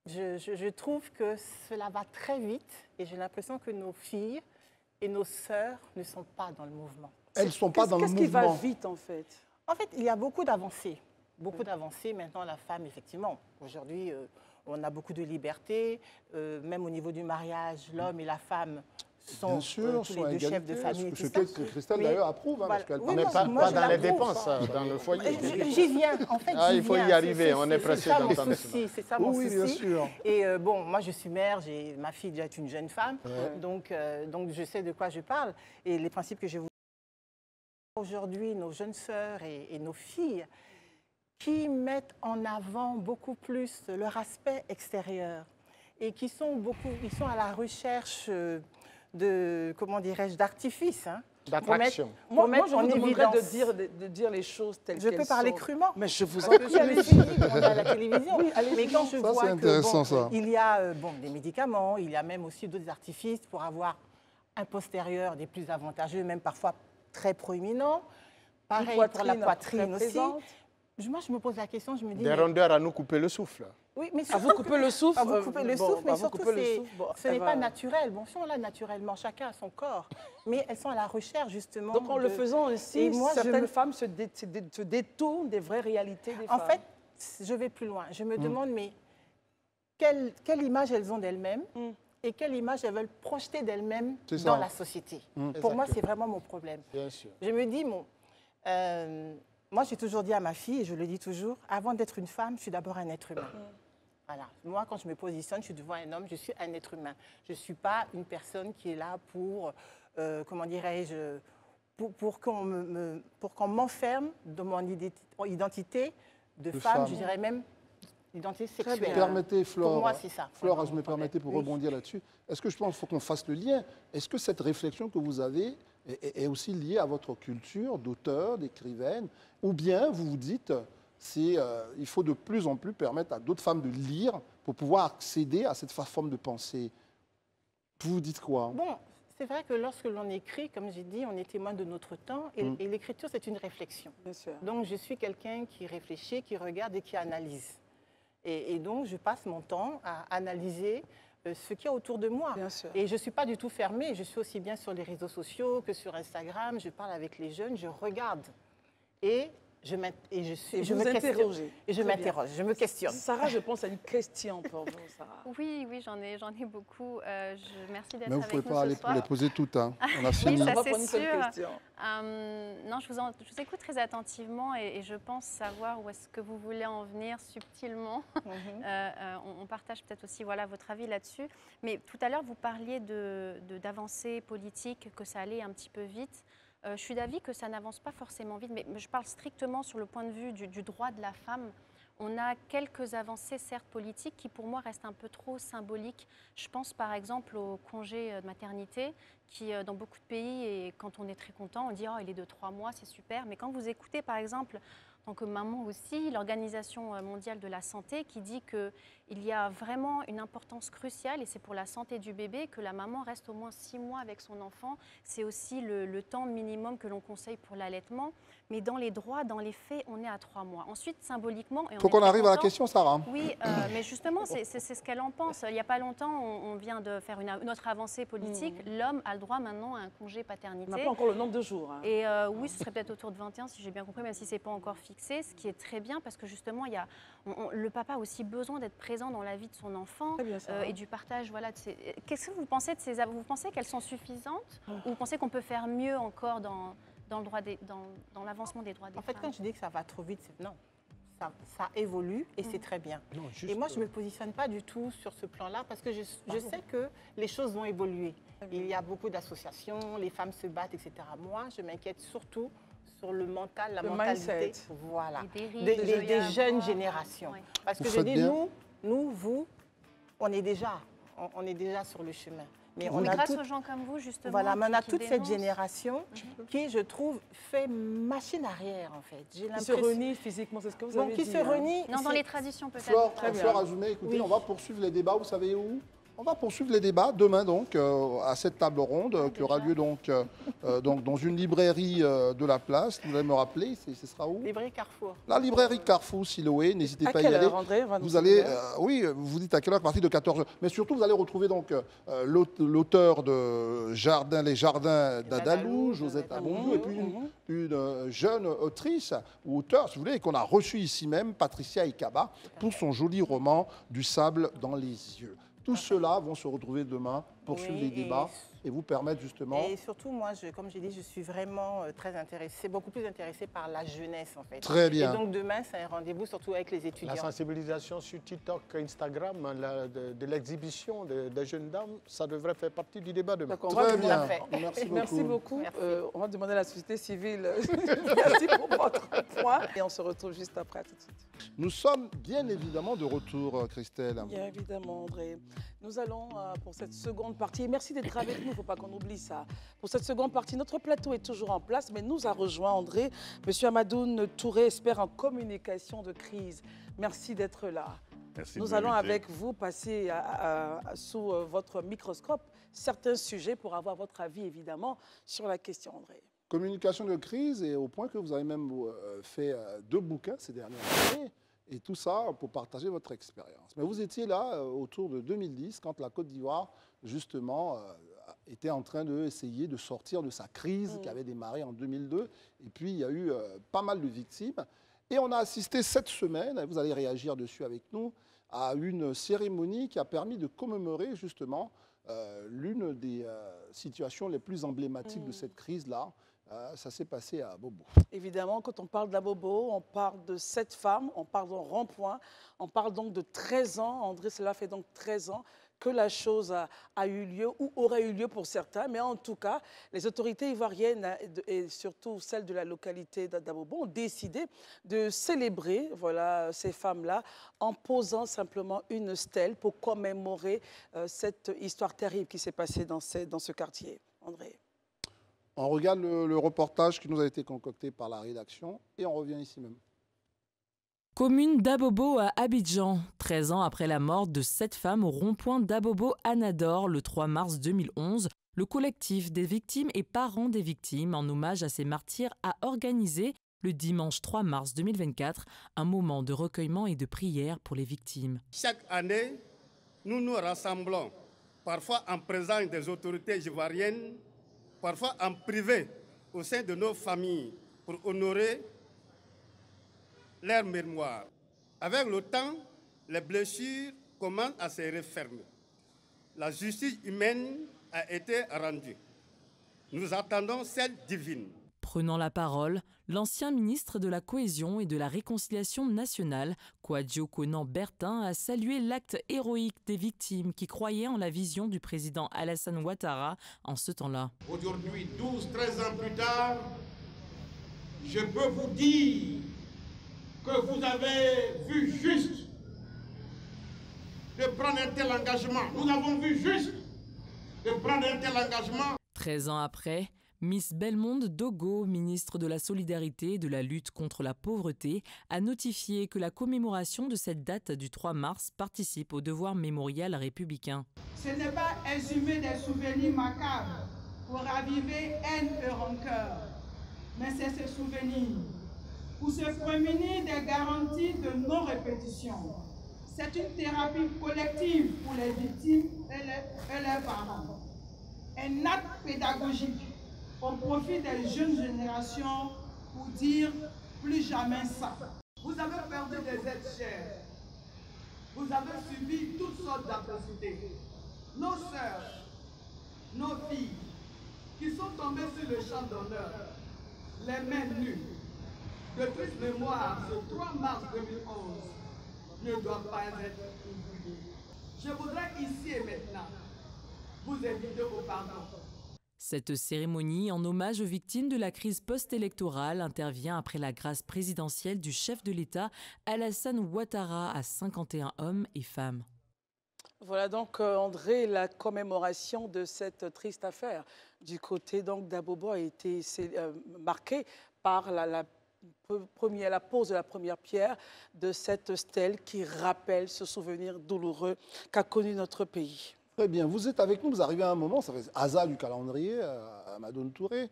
je trouve que cela va très vite, et j'ai l'impression que nos filles et nos sœurs ne sont pas dans le mouvement. Elles ne sont pas dans le mouvement. Qu'est-ce qui va vite, en fait? En fait, il y a beaucoup d'avancées. Beaucoup d'avancées. Maintenant, la femme, effectivement, aujourd'hui, on a beaucoup de liberté. Même au niveau du mariage, l'homme et la femme sont bien sûr, tous les deux chefs de famille. Ce que Christelle, d'ailleurs, approuve. Voilà. Parce mais pas dans les dépenses, dans le foyer. J'y viens, en fait. Il faut y arriver, on est pressé d'entendre ça. C'est ça mon souci. Oui, bien sûr. Et bon, moi, je suis mère, ma fille déjà est une jeune femme, donc je sais de quoi je parle. Et les principes que je vous aujourd'hui, nos jeunes sœurs et nos filles, qui mettent en avant beaucoup plus leur aspect extérieur et qui sont ils sont à la recherche de, comment dirais-je, d'artifices. Hein, d'attraction. Moi, je vous demanderais de dire les choses telles qu'elles sont. Je peux parler crûment. Mais je vous en prie. On est à la télévision. Oui, mais quand je vois qu'il y a des médicaments, il y a même aussi d'autres artifices pour avoir un postérieur des plus avantageux, même parfois très proéminent. Pareil pour la poitrine aussi. Moi, je me pose la question, je me dis... Des rondeurs à nous couper le souffle. Oui, mais à vous couper le souffle. À vous couper le souffle, mais surtout, ce n'est pas naturel. Bon, si on l'a naturellement, chacun a son corps. Mais elles sont à la recherche, justement. Donc, en le faisant ainsi, certaines femmes se détournent des vraies réalités des femmes. En fait, je vais plus loin. Je me demande, mais quelle image elles ont d'elles-mêmes et quelle image elles veulent projeter d'elles-mêmes dans la société. Pour moi, c'est vraiment mon problème. Bien sûr. Je me dis, moi, j'ai toujours dit à ma fille, et je le dis toujours, avant d'être une femme, je suis d'abord un être humain. Voilà. Moi, quand je me positionne, je suis devant un homme, je suis un être humain. Je ne suis pas une personne qui est là pour, comment dirais-je, pour qu'on m'enferme dans mon identité de femme, je dirais même identité sexuelle. Permettez, Flore, pour moi, c'est ça. Flore, je me permettais pour rebondir là-dessus. Est-ce que je pense qu'il faut qu'on fasse le lien? Est-ce que cette réflexion que vous avez est aussi liée à votre culture d'auteur, d'écrivaine? Ou bien vous vous dites, il faut de plus en plus permettre à d'autres femmes de lire pour pouvoir accéder à cette forme de pensée? Vous vous dites quoi? Bon, c'est vrai que lorsque l'on écrit, comme j'ai dit, on est témoin de notre temps. Et l'écriture, c'est une réflexion. Bien sûr. Donc, je suis quelqu'un qui réfléchit, qui regarde et qui analyse. Et donc, je passe mon temps à analyser ce qu'il y a autour de moi. Bien sûr. Et je ne suis pas du tout fermée. Je suis aussi bien sur les réseaux sociaux que sur Instagram. Je parle avec les jeunes, je regarde. Et je m'interroge, je me questionne. Sarah, je pense à une question pour vous, Sarah. Oui, j'en ai beaucoup. Merci d'être avec nous ce soir. Mais vous ne pouvez pas les poser toutes. Hein. On a fini. Oui, ça On va c'est prendre une seule sûr. question. Non, je vous écoute très attentivement et je pense savoir où est-ce que vous voulez en venir subtilement. On partage peut-être aussi votre avis là-dessus. Mais tout à l'heure, vous parliez d'avancées politiques, que ça allait un petit peu vite. Je suis d'avis que ça n'avance pas forcément vite, mais je parle strictement sur le point de vue du droit de la femme. On a quelques avancées, certes politiques, qui pour moi restent un peu trop symboliques. Je pense par exemple au congé de maternité, qui dans beaucoup de pays, et quand on est très content, on dit « oh, il est de 3 mois, c'est super ». Mais quand vous écoutez par exemple, en tant que maman aussi, l'Organisation mondiale de la santé qui dit qu'il y a vraiment une importance cruciale, et c'est pour la santé du bébé, que la maman reste au moins 6 mois avec son enfant. C'est aussi le temps minimum que l'on conseille pour l'allaitement. Mais dans les droits, dans les faits, on est à 3 mois. Ensuite, symboliquement... Il faut qu'on arrive à la question, Sarah. Oui, mais justement, c'est ce qu'elle en pense. Il n'y a pas longtemps, on vient de faire une autre avancée politique. L'homme a le droit maintenant à un congé paternité. On n'a pas encore le nombre de jours. Hein. Et oui, ce serait peut-être autour de 21, si j'ai bien compris, même si ce n'est pas encore fixé, ce qui est très bien, parce que justement, le papa a aussi besoin d'être présent dans la vie de son enfant et du partage. Voilà, qu'est-ce que vous pensez de ces... Vous pensez qu'elles sont suffisantes ou vous pensez qu'on peut faire mieux encore dans l'avancement des droits des femmes? En fait, quand je dis que ça va trop vite, non. ça évolue et c'est très bien. Non, juste, Et moi, je ne me positionne pas du tout sur ce plan-là parce que je sais que les choses vont évoluer. Il y a beaucoup d'associations, les femmes se battent, etc. Moi, je m'inquiète surtout sur le mental, la mentalité, mindset. voilà, Les dérives, des jeunes générations. Ouais. Parce que Vous je faites dis, bien. vous, on est déjà sur le chemin. Mais on Mais a grâce tout- aux gens comme vous, justement. voilà, mais on a qui toute cette dénoncent. génération qui, je trouve, fait machine arrière, en fait. J'ai Qui se l'impression... renie physiquement, c'est ce que vous Bon, avez qui dit. se hein. renie... Non, dans c'est- les traditions peut-être. Flore, Très bien. Flore Azoumé, écoutez, Oui. on va poursuivre les débats, vous savez où? On va poursuivre les débats demain donc à cette table ronde qui aura lieu donc dans une librairie de la place. Vous allez me rappeler, ce sera où? Librairie Carrefour. La librairie Carrefour Siloé, n'hésitez À pas à y quelle aller. heure, André? On va nous Vous allez, dire. oui, vous dites à quelle heure? À partir de 14h. Mais surtout, vous allez retrouver donc l'auteur de Les Jardins d'Adalou, Josette Abondou, et puis une jeune autrice ou auteure, si vous voulez, qu'on a reçue ici même, Patricia Ikaba, pour son joli roman Du sable dans les yeux. Tous ceux-là vont se retrouver demain pour suivre les Oui, débats et vous permettre justement... Et surtout, moi, comme j'ai dit, je suis vraiment très intéressée, beaucoup plus intéressée par la jeunesse, en fait. Très bien. Et donc, demain, c'est un rendez-vous, surtout avec les étudiants. La sensibilisation sur TikTok, Instagram, de l'exhibition des jeunes dames, ça devrait faire partie du débat demain. D'accord, on va Très demander- bien. fait. Merci beaucoup. Merci beaucoup. Merci. On va demander à la société civile. Merci pour votre point. Et on se retrouve juste après, à tout de suite. Nous sommes bien évidemment de retour, Christelle. Bien évidemment, André. Nous allons pour cette seconde partie. Et merci d'être avec nous, il ne faut pas qu'on oublie ça. Pour cette seconde partie, notre plateau est toujours en place, mais nous a rejoint André, Monsieur Amadoun Touré, expert en communication de crise. Merci d'être là. Merci Nous de allons m'inviter. avec vous passer sous votre microscope certains sujets pour avoir votre avis, évidemment, sur la question, André. Communication de crise, et au point que vous avez même fait 2 bouquins ces dernières années, et tout ça pour partager votre expérience. Mais vous étiez là autour de 2010, quand la Côte d'Ivoire, justement, était en train d'essayer de sortir de sa crise qui avait démarré en 2002. Et puis, il y a eu pas mal de victimes. Et on a assisté cette semaine, et vous allez réagir dessus avec nous, à une cérémonie qui a permis de commémorer justement l'une des situations les plus emblématiques de cette crise-là. Ça s'est passé à Bobo. Évidemment, quand on parle d'Abobo, on parle de 7 femmes, on parle d'un rond-point, on parle donc de 13 ans. André, cela fait donc 13 ans que la chose a eu lieu ou aurait eu lieu pour certains. Mais en tout cas, les autorités ivoiriennes et surtout celles de la localité d'Abobo ont décidé de célébrer ces femmes-là en posant simplement une stèle pour commémorer cette histoire terrible qui s'est passée dans ce quartier. André. On regarde le reportage qui nous a été concocté par la rédaction et on revient ici même. Commune d'Abobo à Abidjan. 13 ans après la mort de 7 femmes au rond-point d'Abobo Anador le 3 mars 2011, le collectif des victimes et parents des victimes, en hommage à ces martyrs, a organisé le dimanche 3 mars 2024 un moment de recueillement et de prière pour les victimes. Chaque année, nous nous rassemblons, parfois en présence des autorités ivoiriennes, parfois en privé, au sein de nos familles, pour honorer leur mémoire. Avec le temps, les blessures commencent à se refermer. La justice humaine a été rendue. Nous attendons celle divine. Prenant la parole, l'ancien ministre de la Cohésion et de la Réconciliation nationale, Kouadio Konan Bertin, a salué l'acte héroïque des victimes qui croyaient en la vision du président Alassane Ouattara en ce temps-là. Aujourd'hui, 12-13 ans plus tard, je peux vous dire que vous avez vu juste de prendre un tel engagement. Nous avons vu juste de prendre un tel engagement. 13 ans après, Miss Belmonde Dogo, ministre de la Solidarité et de la lutte contre la pauvreté, a notifié que la commémoration de cette date du 3 mars participe au devoir mémorial républicain. Ce n'est pas exhumer des souvenirs macabres pour raviver haine et rancœur, mais c'est se souvenir pour se prémunir des garanties de non-répétition. C'est une thérapie collective pour les victimes et leurs parents. Un acte pédagogique au profit des jeunes générations pour dire plus jamais ça. Vous avez perdu des êtres chers. Vous avez subi toutes sortes d'atrocités. Nos sœurs, nos filles, qui sont tombées sur le champ d'honneur, les mains nues, de triste mémoire, ce 3 mars 2011, ne doit pas être oublié. Je voudrais ici et maintenant vous inviter au pardon. Cette cérémonie en hommage aux victimes de la crise post-électorale intervient après la grâce présidentielle du chef de l'État Alassane Ouattara à 51 hommes et femmes. Voilà donc, André, la commémoration de cette triste affaire du côté d'Abobo a été marquée par la pose de la première pierre de cette stèle qui rappelle ce souvenir douloureux qu'a connu notre pays. Très bien, vous êtes avec nous, vous arrivez à un moment, ça fait hasard du calendrier, Amadoune Touré.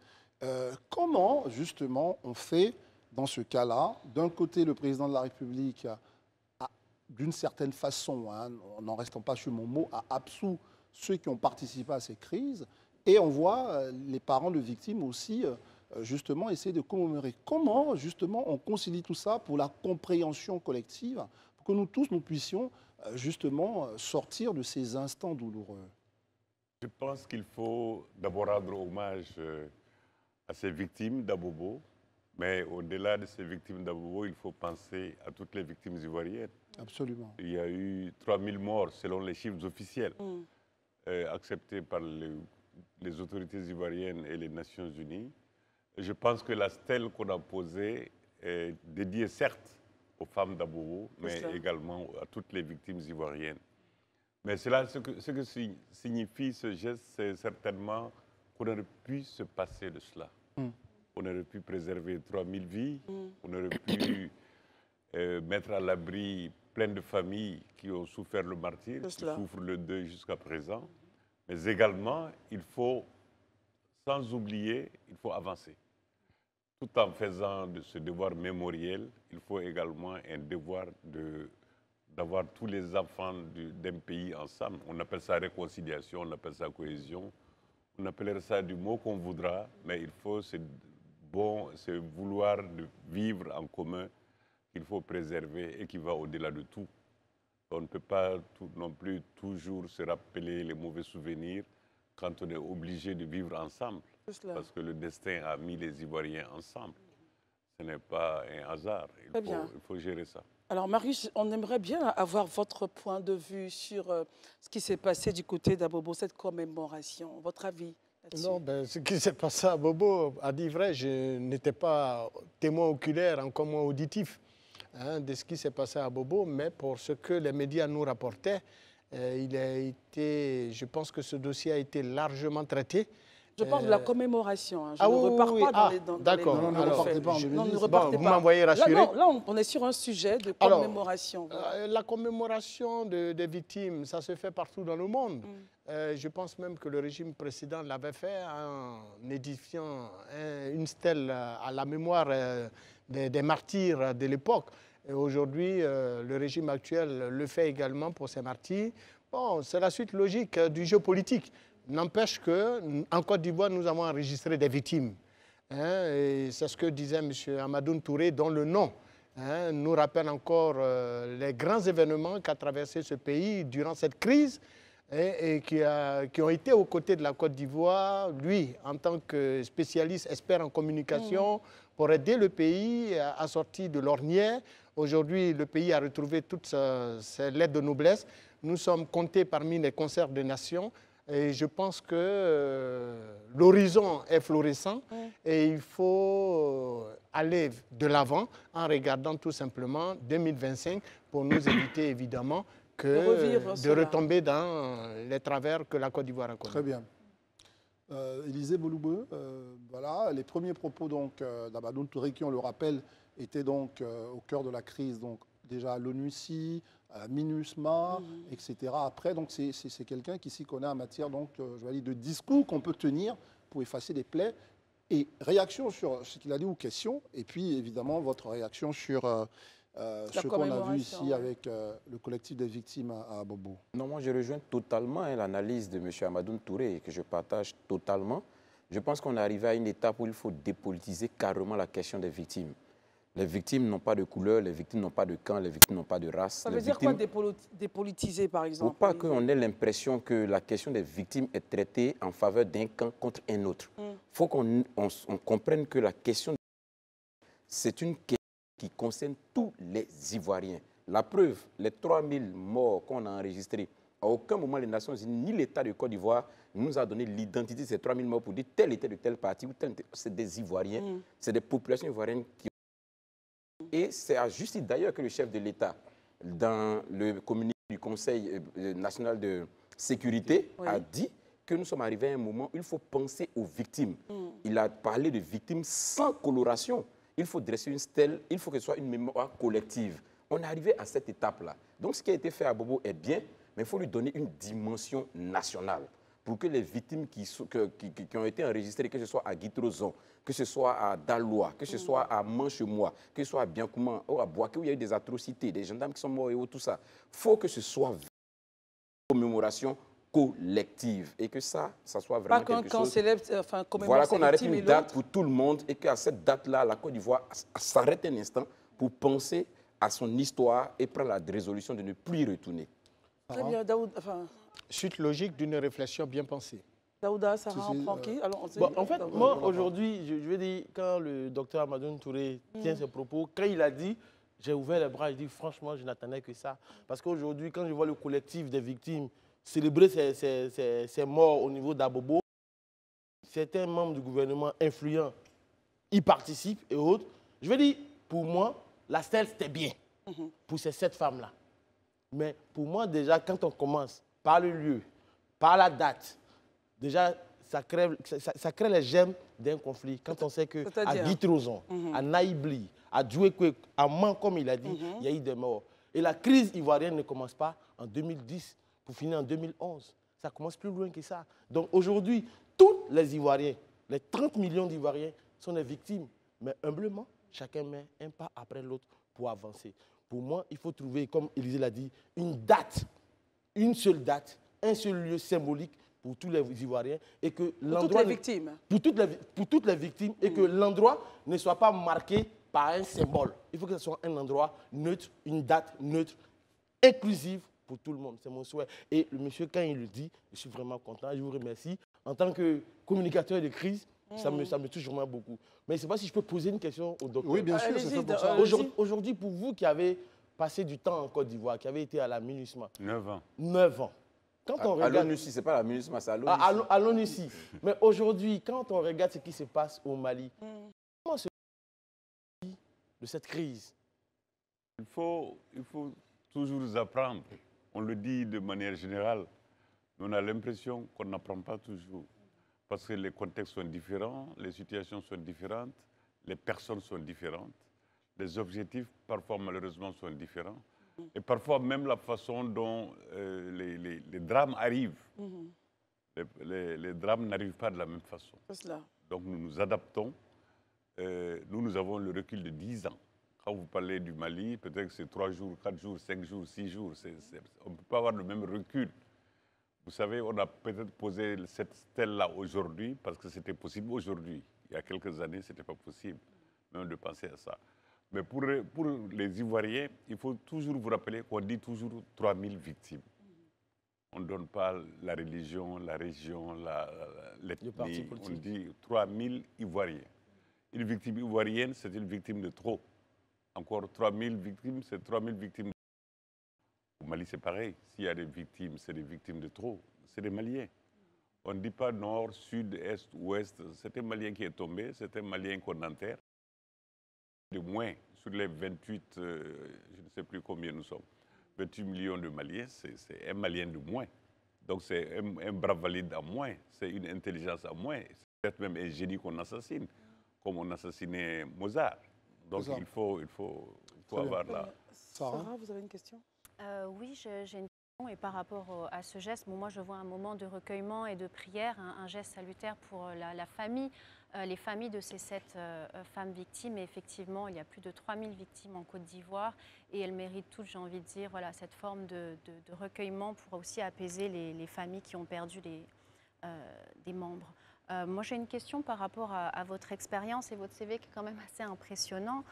Comment, justement, on fait dans ce cas-là, d'un côté, le président de la République d'une certaine façon, hein, n'en restant pas sur mon mot, a absous ceux qui ont participé à ces crises, et on voit les parents de victimes aussi, justement, essayer de commémorer. Comment, justement, on concilie tout ça pour la compréhension collective, pour que nous tous, nous puissions justement sortir de ces instants douloureux? Je pense qu'il faut d'abord rendre hommage à ces victimes d'Abobo, mais au-delà de ces victimes d'Abobo, il faut penser à toutes les victimes ivoiriennes. Absolument. Il y a eu 3000 morts selon les chiffres officiels acceptés par les autorités ivoiriennes et les Nations Unies. Et je pense que la stèle qu'on a posée est dédiée certes aux femmes d'Abobo, mais également à toutes les victimes ivoiriennes. Mais cela, ce que signifie ce geste, c'est certainement qu'on aurait pu se passer de cela. On aurait pu préserver 3000 vies, on aurait pu mettre à l'abri plein de familles qui ont souffert le martyre, qui souffrent le deuil jusqu'à présent. Mais également, il faut, sans oublier, il faut avancer. Tout en faisant de ce devoir mémoriel, il faut également un devoir d'avoir tous les enfants d'un pays ensemble. On appelle ça réconciliation, on appelle ça cohésion, on appellerait ça du mot qu'on voudra, mais il faut, c'est vouloir de vivre en commun qu'il faut préserver et qui va au-delà de tout. On ne peut pas non plus toujours se rappeler les mauvais souvenirs quand on est obligé de vivre ensemble. Parce que le destin a mis les Ivoiriens ensemble. Ce n'est pas un hasard. Il faut gérer ça. Alors, Marius, on aimerait bien avoir votre point de vue sur ce qui s'est passé du côté d'Abobo, cette commémoration. Votre avis là-dessus? Non, ce qui s'est passé à Abobo, à dire vrai, je n'étais pas témoin oculaire, encore moins auditif de ce qui s'est passé à Abobo, mais pour ce que les médias nous rapportaient, je pense que ce dossier a été largement traité. Je parle de la commémoration. Hein. Je ne repars pas dans les d'accord. Non, ne repartez pas. Vous m'envoyez rassurer. Là, on est sur un sujet de commémoration. Alors, la commémoration des victimes, ça se fait partout dans le monde. Je pense même que le régime précédent l'avait fait en édifiant une stèle à la mémoire des martyrs de l'époque. Et aujourd'hui, le régime actuel le fait également pour ces martyrs. Bon, c'est la suite logique du jeu politique. N'empêche qu'en Côte d'Ivoire, nous avons enregistré des victimes. Et c'est ce que disait M. Amadoune Touré, dont le nom nous rappelle encore les grands événements qu'a traversé ce pays durant cette crise et qui ont été aux côtés de la Côte d'Ivoire, lui, en tant que spécialiste, expert en communication, pour aider le pays à sortir de l'ornière. Aujourd'hui, le pays a retrouvé toutes ses lettres de noblesse. Nous sommes comptés parmi les concerts des nations. Et je pense que l'horizon est florissant et il faut aller de l'avant en regardant tout simplement 2025 pour nous éviter évidemment de retomber dans les travers que la Côte d'Ivoire a connus. Très bien. Élisée Boloubeu, voilà, les premiers propos d'Amadoune Touré qui, on le rappelle, étaient donc au cœur de la crise, donc déjà à l'ONUCI, à MINUSMA, etc. Après, donc c'est quelqu'un qui s'y connaît en matière je vais dire, de discours qu'on peut tenir pour effacer des plaies. Et réaction sur ce qu'il a dit ou question, et puis évidemment votre réaction sur ce qu'on a vu ici avec le collectif des victimes à Abobo. Non, moi je rejoins totalement l'analyse de M. Amadoune Touré, que je partage totalement. Je pense qu'on est arrivé à une étape où il faut dépolitiser carrément la question des victimes. Les victimes n'ont pas de couleur, les victimes n'ont pas de camp, les victimes n'ont pas de race. Ça veut dire quoi dépolitiser, par exemple? Pour pas qu'on ait l'impression que la question des victimes est traitée en faveur d'un camp contre un autre. Il faut qu'on comprenne que la question c'est une question qui concerne tous les Ivoiriens. La preuve, les 3000 morts qu'on a enregistrés, à aucun moment les Nations Unies ni l'État de Côte d'Ivoire nous a donné l'identité de ces 3000 morts pour dire tel était de tel parti ou tel était. C'est des Ivoiriens, c'est des populations ivoiriennes qui... Et c'est à juste titre d'ailleurs que le chef de l'État, dans le communiqué du Conseil national de sécurité, a dit que nous sommes arrivés à un moment où il faut penser aux victimes. Il a parlé de victimes sans coloration. Il faut dresser une stèle, il faut que ce soit une mémoire collective. On est arrivé à cette étape-là. Donc ce qui a été fait à Bobo est bien, mais il faut lui donner une dimension nationale pour que les victimes qui ont été enregistrées, que ce soit à Guitrozon, que ce soit à Daloa, que ce soit à Manchemois, que ce soit à Biankouman, ou à Boaké, où il y a eu des atrocités, des gendarmes qui sont morts et tout ça. Il faut que ce soit une commémoration collective et que ça soit vraiment quelque chose... Voilà, qu'on arrête une date pour tout le monde et qu'à cette date-là, la Côte d'Ivoire s'arrête un instant pour penser à son histoire et prendre la résolution de ne plus y retourner. Très bien, Daoud. Suite logique d'une réflexion bien pensée. Daouda, Sarah, Francky. En fait, moi, aujourd'hui, je veux dire, quand le docteur Amadou Touré tient ses propos, quand il a dit, j'ai ouvert les bras, il dit, franchement, je n'attendais que ça. Parce qu'aujourd'hui, quand je vois le collectif des victimes célébrer ces morts au niveau d'Abobo, certains membres du gouvernement influents y participent et autres. Je veux dire, pour moi, la stèle, c'était bien pour ces 7 femmes-là. Mais pour moi, déjà, quand on commence par le lieu, par la date, déjà, ça crée les gemmes d'un conflit. Quand on sait qu'à Guitrozon, à Naïbli, à Djouékoué, à Man, comme il a dit, il y a eu des morts. Et la crise ivoirienne ne commence pas en 2010 pour finir en 2011. Ça commence plus loin que ça. Donc aujourd'hui, tous les Ivoiriens, les 30 millions d'Ivoiriens sont des victimes. Mais humblement, chacun met un pas après l'autre pour avancer. Pour moi, il faut trouver, comme Élisée l'a dit, une date, une seule date, un seul lieu symbolique pour tous les Ivoiriens et que l'endroit... Pour toutes les victimes. Pour toutes les victimes et que l'endroit ne soit pas marqué par un symbole. Il faut que ce soit un endroit neutre, une date neutre, inclusive pour tout le monde. C'est mon souhait. Et le monsieur, quand il le dit, je suis vraiment content. Je vous remercie. En tant que communicateur de crise, ça me touche vraiment beaucoup. Mais je ne sais pas si je peux poser une question au docteur. Oui, bien sûr, c'est pour ça. Aujourd'hui, pour vous qui avez passé du temps en Côte d'Ivoire, qui avez été à la MINUSMA. 9 ans. 9 ans. Quand on regarde... À l'ONUCI, ce n'est pas la MINUSMA, c'est à l'ONUCI. À l'ONUCI. Mais aujourd'hui, quand on regarde ce qui se passe au Mali, comment se de cette crise? Il faut toujours apprendre. On le dit de manière générale, on a l'impression qu'on n'apprend pas toujours. Parce que les contextes sont différents, les situations sont différentes, les personnes sont différentes, les objectifs, parfois malheureusement, sont différents. Et parfois même la façon dont les drames arrivent. Les drames n'arrivent pas de la même façon. Donc nous nous adaptons. Nous avons le recul de 10 ans. Quand vous parlez du Mali, peut-être que c'est 3 jours, 4 jours, 5 jours, 6 jours. On ne peut pas avoir le même recul. Vous savez, on a peut-être posé cette stèle-là aujourd'hui parce que c'était possible aujourd'hui. Il y a quelques années, ce n'était pas possible même de penser à ça. Mais pour les Ivoiriens, il faut toujours vous rappeler qu'on dit toujours 3000 victimes. On ne donne pas la religion, la région, l'ethnie. On dit 3000 Ivoiriens. Une victime ivoirienne, c'est une victime de trop. Encore 3000 victimes, c'est 3000 victimes. Au Mali, c'est pareil. S'il y a des victimes, c'est des victimes de trop. C'est des Maliens. On ne dit pas nord, sud, est, ouest. C'est un Malien qui est tombé, c'est un Malien qu'on enterre. De moins, sur les 28, je ne sais plus combien nous sommes, 28 millions de Maliens, c'est un Malien de moins. Donc c'est un bras valide à moins, c'est une intelligence à moins. C'est peut-être même un génie qu'on assassine, comme on assassinait Mozart. Donc il faut avoir la... Sarah, vous avez une question? Oui, j'ai une question. Et par rapport à ce geste, moi je vois un moment de recueillement et de prière, un geste salutaire pour la famille, les familles de ces 7 femmes victimes. Et effectivement, il y a plus de 3000 victimes en Côte d'Ivoire et elles méritent toutes, j'ai envie de dire, voilà, cette forme de recueillement pour aussi apaiser les familles qui ont perdu des membres. Moi, j'ai une question par rapport à votre expérience et votre CV qui est quand même assez impressionnant.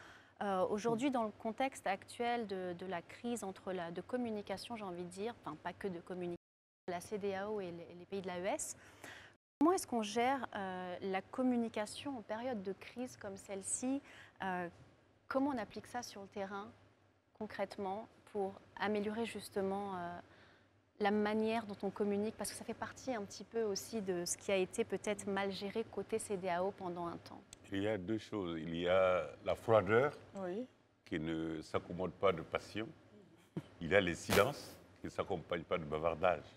Aujourd'hui, dans le contexte actuel de la crise de communication, j'ai envie de dire, enfin pas que de communication, la CEDEAO et les pays de l'AES, Comment est-ce qu'on gère la communication en période de crise comme celle-ci? Comment on applique ça sur le terrain, concrètement, pour améliorer justement la manière dont on communique? Parce que ça fait partie un petit peu aussi de ce qui a été peut-être mal géré côté CEDEAO pendant un temps. Il y a deux choses. Il y a la froideur Oui. qui ne s'accommode pas de passion. Il y a les silences qui ne s'accompagnent pas de bavardage.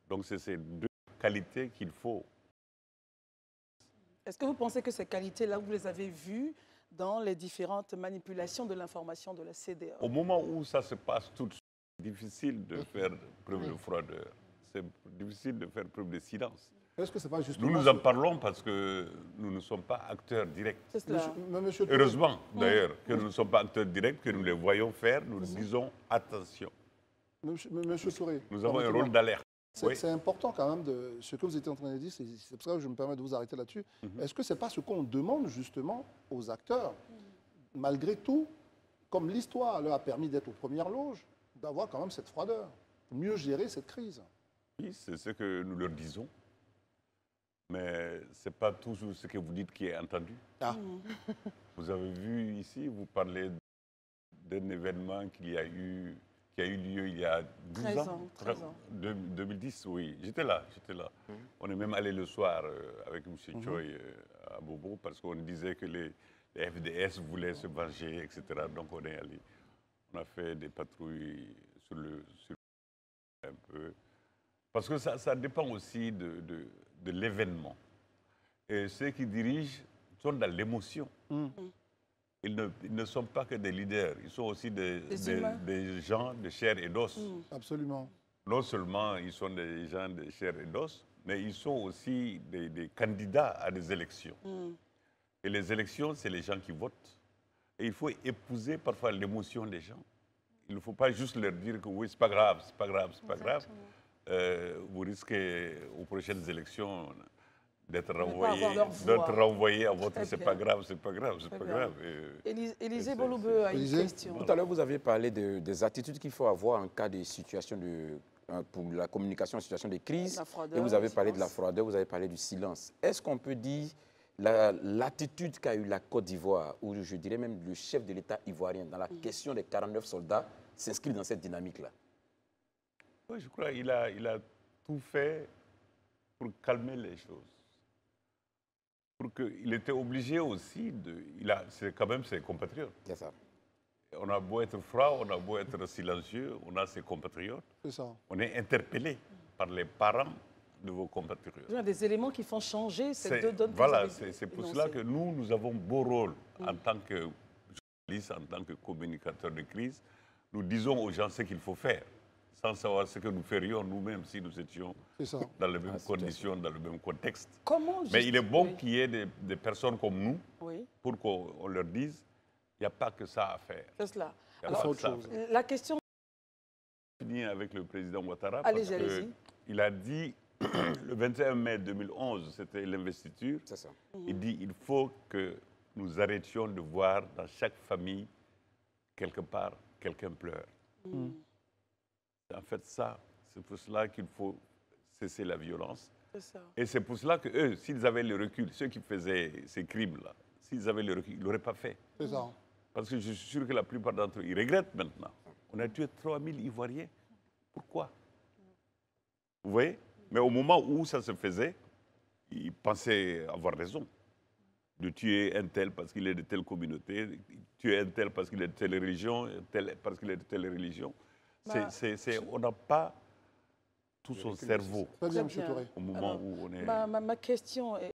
Donc c'est ces deux qualités qu'il faut. Est-ce que vous pensez que ces qualités-là, vous les avez vues dans les différentes manipulations de l'information de la CEDEAO? Au moment où ça se passe tout de suite, c'est difficile de faire preuve de froideur. C'est difficile de faire preuve de silence. Est-ce que c'est pas justement... Nous en parlons parce que nous ne sommes pas acteurs directs. C'est cela. Heureusement, d'ailleurs, que nous ne sommes pas acteurs directs, que nous les voyons faire, nous disons attention. Monsieur Touré, nous avons un rôle d'alerte. C'est important quand même de ce que vous étiez en train de dire, c'est pour ça que je me permets de vous arrêter là-dessus. Est-ce que ce n'est pas ce qu'on demande justement aux acteurs, malgré tout, comme l'histoire leur a permis d'être aux premières loges, d'avoir quand même cette froideur, mieux gérer cette crise? Oui, c'est ce que nous leur disons. Mais ce n'est pas toujours ce que vous dites qui est entendu. Ah. Vous avez vu ici, vous parlez d'un événement qui a eu lieu il y a 12 ans. 13 ans. 2010, oui. J'étais là. On est même allé le soir avec M. Choi à Bobo parce qu'on disait que les FDS voulaient se venger, etc. Donc on est allé. On a fait des patrouilles sur un peu. Parce que ça dépend aussi de l'événement. Et ceux qui dirigent sont dans l'émotion. Ils ne sont pas que des leaders, ils sont aussi des gens de chair et d'os. Absolument. Non seulement ils sont des gens de chair et d'os, mais ils sont aussi des candidats à des élections. Et les élections, c'est les gens qui votent. Et il faut épouser parfois l'émotion des gens. Il ne faut pas juste leur dire que oui, c'est pas grave, c'est pas grave, c'est pas grave. Vous risquez aux prochaines élections d'être renvoyé à votre c'est pas grave, c'est pas grave, c'est pas grave. Élisée Boloube a une question. Tout à l'heure, vous avez parlé des attitudes qu'il faut avoir en cas de situation pour la communication en situation de crise. Et vous avez parlé de la froideur, vous avez parlé du silence. Est-ce qu'on peut dire l'attitude qu'a eu la Côte d'Ivoire, ou je dirais même le chef de l'État ivoirien, dans la question des 49 soldats, s'inscrit dans cette dynamique-là? Oui, je crois qu'il a tout fait pour calmer les choses. Il était obligé aussi c'est quand même ses compatriotes. C'est ça. On a beau être froid, on a beau être silencieux, on a ses compatriotes. C'est ça. On est interpellé par les parents de vos compatriotes. Il y a des éléments qui font changer ces deux donnes. Voilà, c'est pour cela que nous avons beau rôle en tant que journaliste, en tant que communicateur de crise. Nous disons aux gens ce qu'il faut faire, sans savoir ce que nous ferions nous-mêmes si nous étions dans les mêmes conditions, dans le même contexte. Mais il est bon qu'il y ait des personnes comme nous pour qu'on leur dise il n'y a pas que ça à faire. C'est cela. Alors, la question... Je finis avec le président Ouattara parce qu'il a dit, le 21 mai 2011, c'était l'investiture, il dit il faut que nous arrêtions de voir dans chaque famille, quelque part, quelqu'un pleure. En fait, c'est pour cela qu'il faut cesser la violence. Et c'est pour cela que eux, s'ils avaient le recul, ceux qui faisaient ces crimes-là, s'ils avaient le recul, ils ne l'auraient pas fait. C'est ça. Parce que je suis sûr que la plupart d'entre eux, ils regrettent maintenant. On a tué 3000 Ivoiriens. Pourquoi? Vous voyez? Mais au moment où ça se faisait, ils pensaient avoir raison. De tuer un tel parce qu'il est de telle communauté, tuer un tel parce qu'il est de telle religion, tel parce qu'il est de telle religion. On n'a pas tout son cerveau au moment où on est... Ma question est...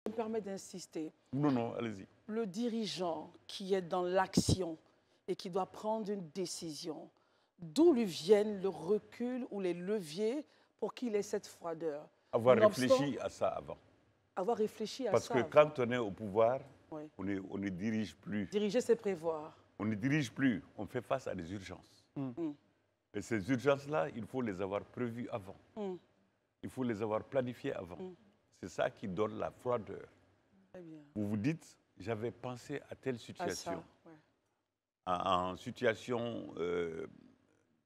Je me permets d'insister. Non, allez-y. Le dirigeant qui est dans l'action et qui doit prendre une décision, d'où lui viennent le recul ou les leviers pour qu'il ait cette froideur? Avoir réfléchi à ça avant. Avoir réfléchi à ça. Parce que quand on est au pouvoir, on ne dirige plus. Diriger, c'est prévoir. On ne dirige plus, on fait face à des urgences. Et ces urgences-là, il faut les avoir prévues avant. Il faut les avoir planifiées avant. C'est ça qui donne la froideur. Vous vous dites, j'avais pensé à telle situation. En situation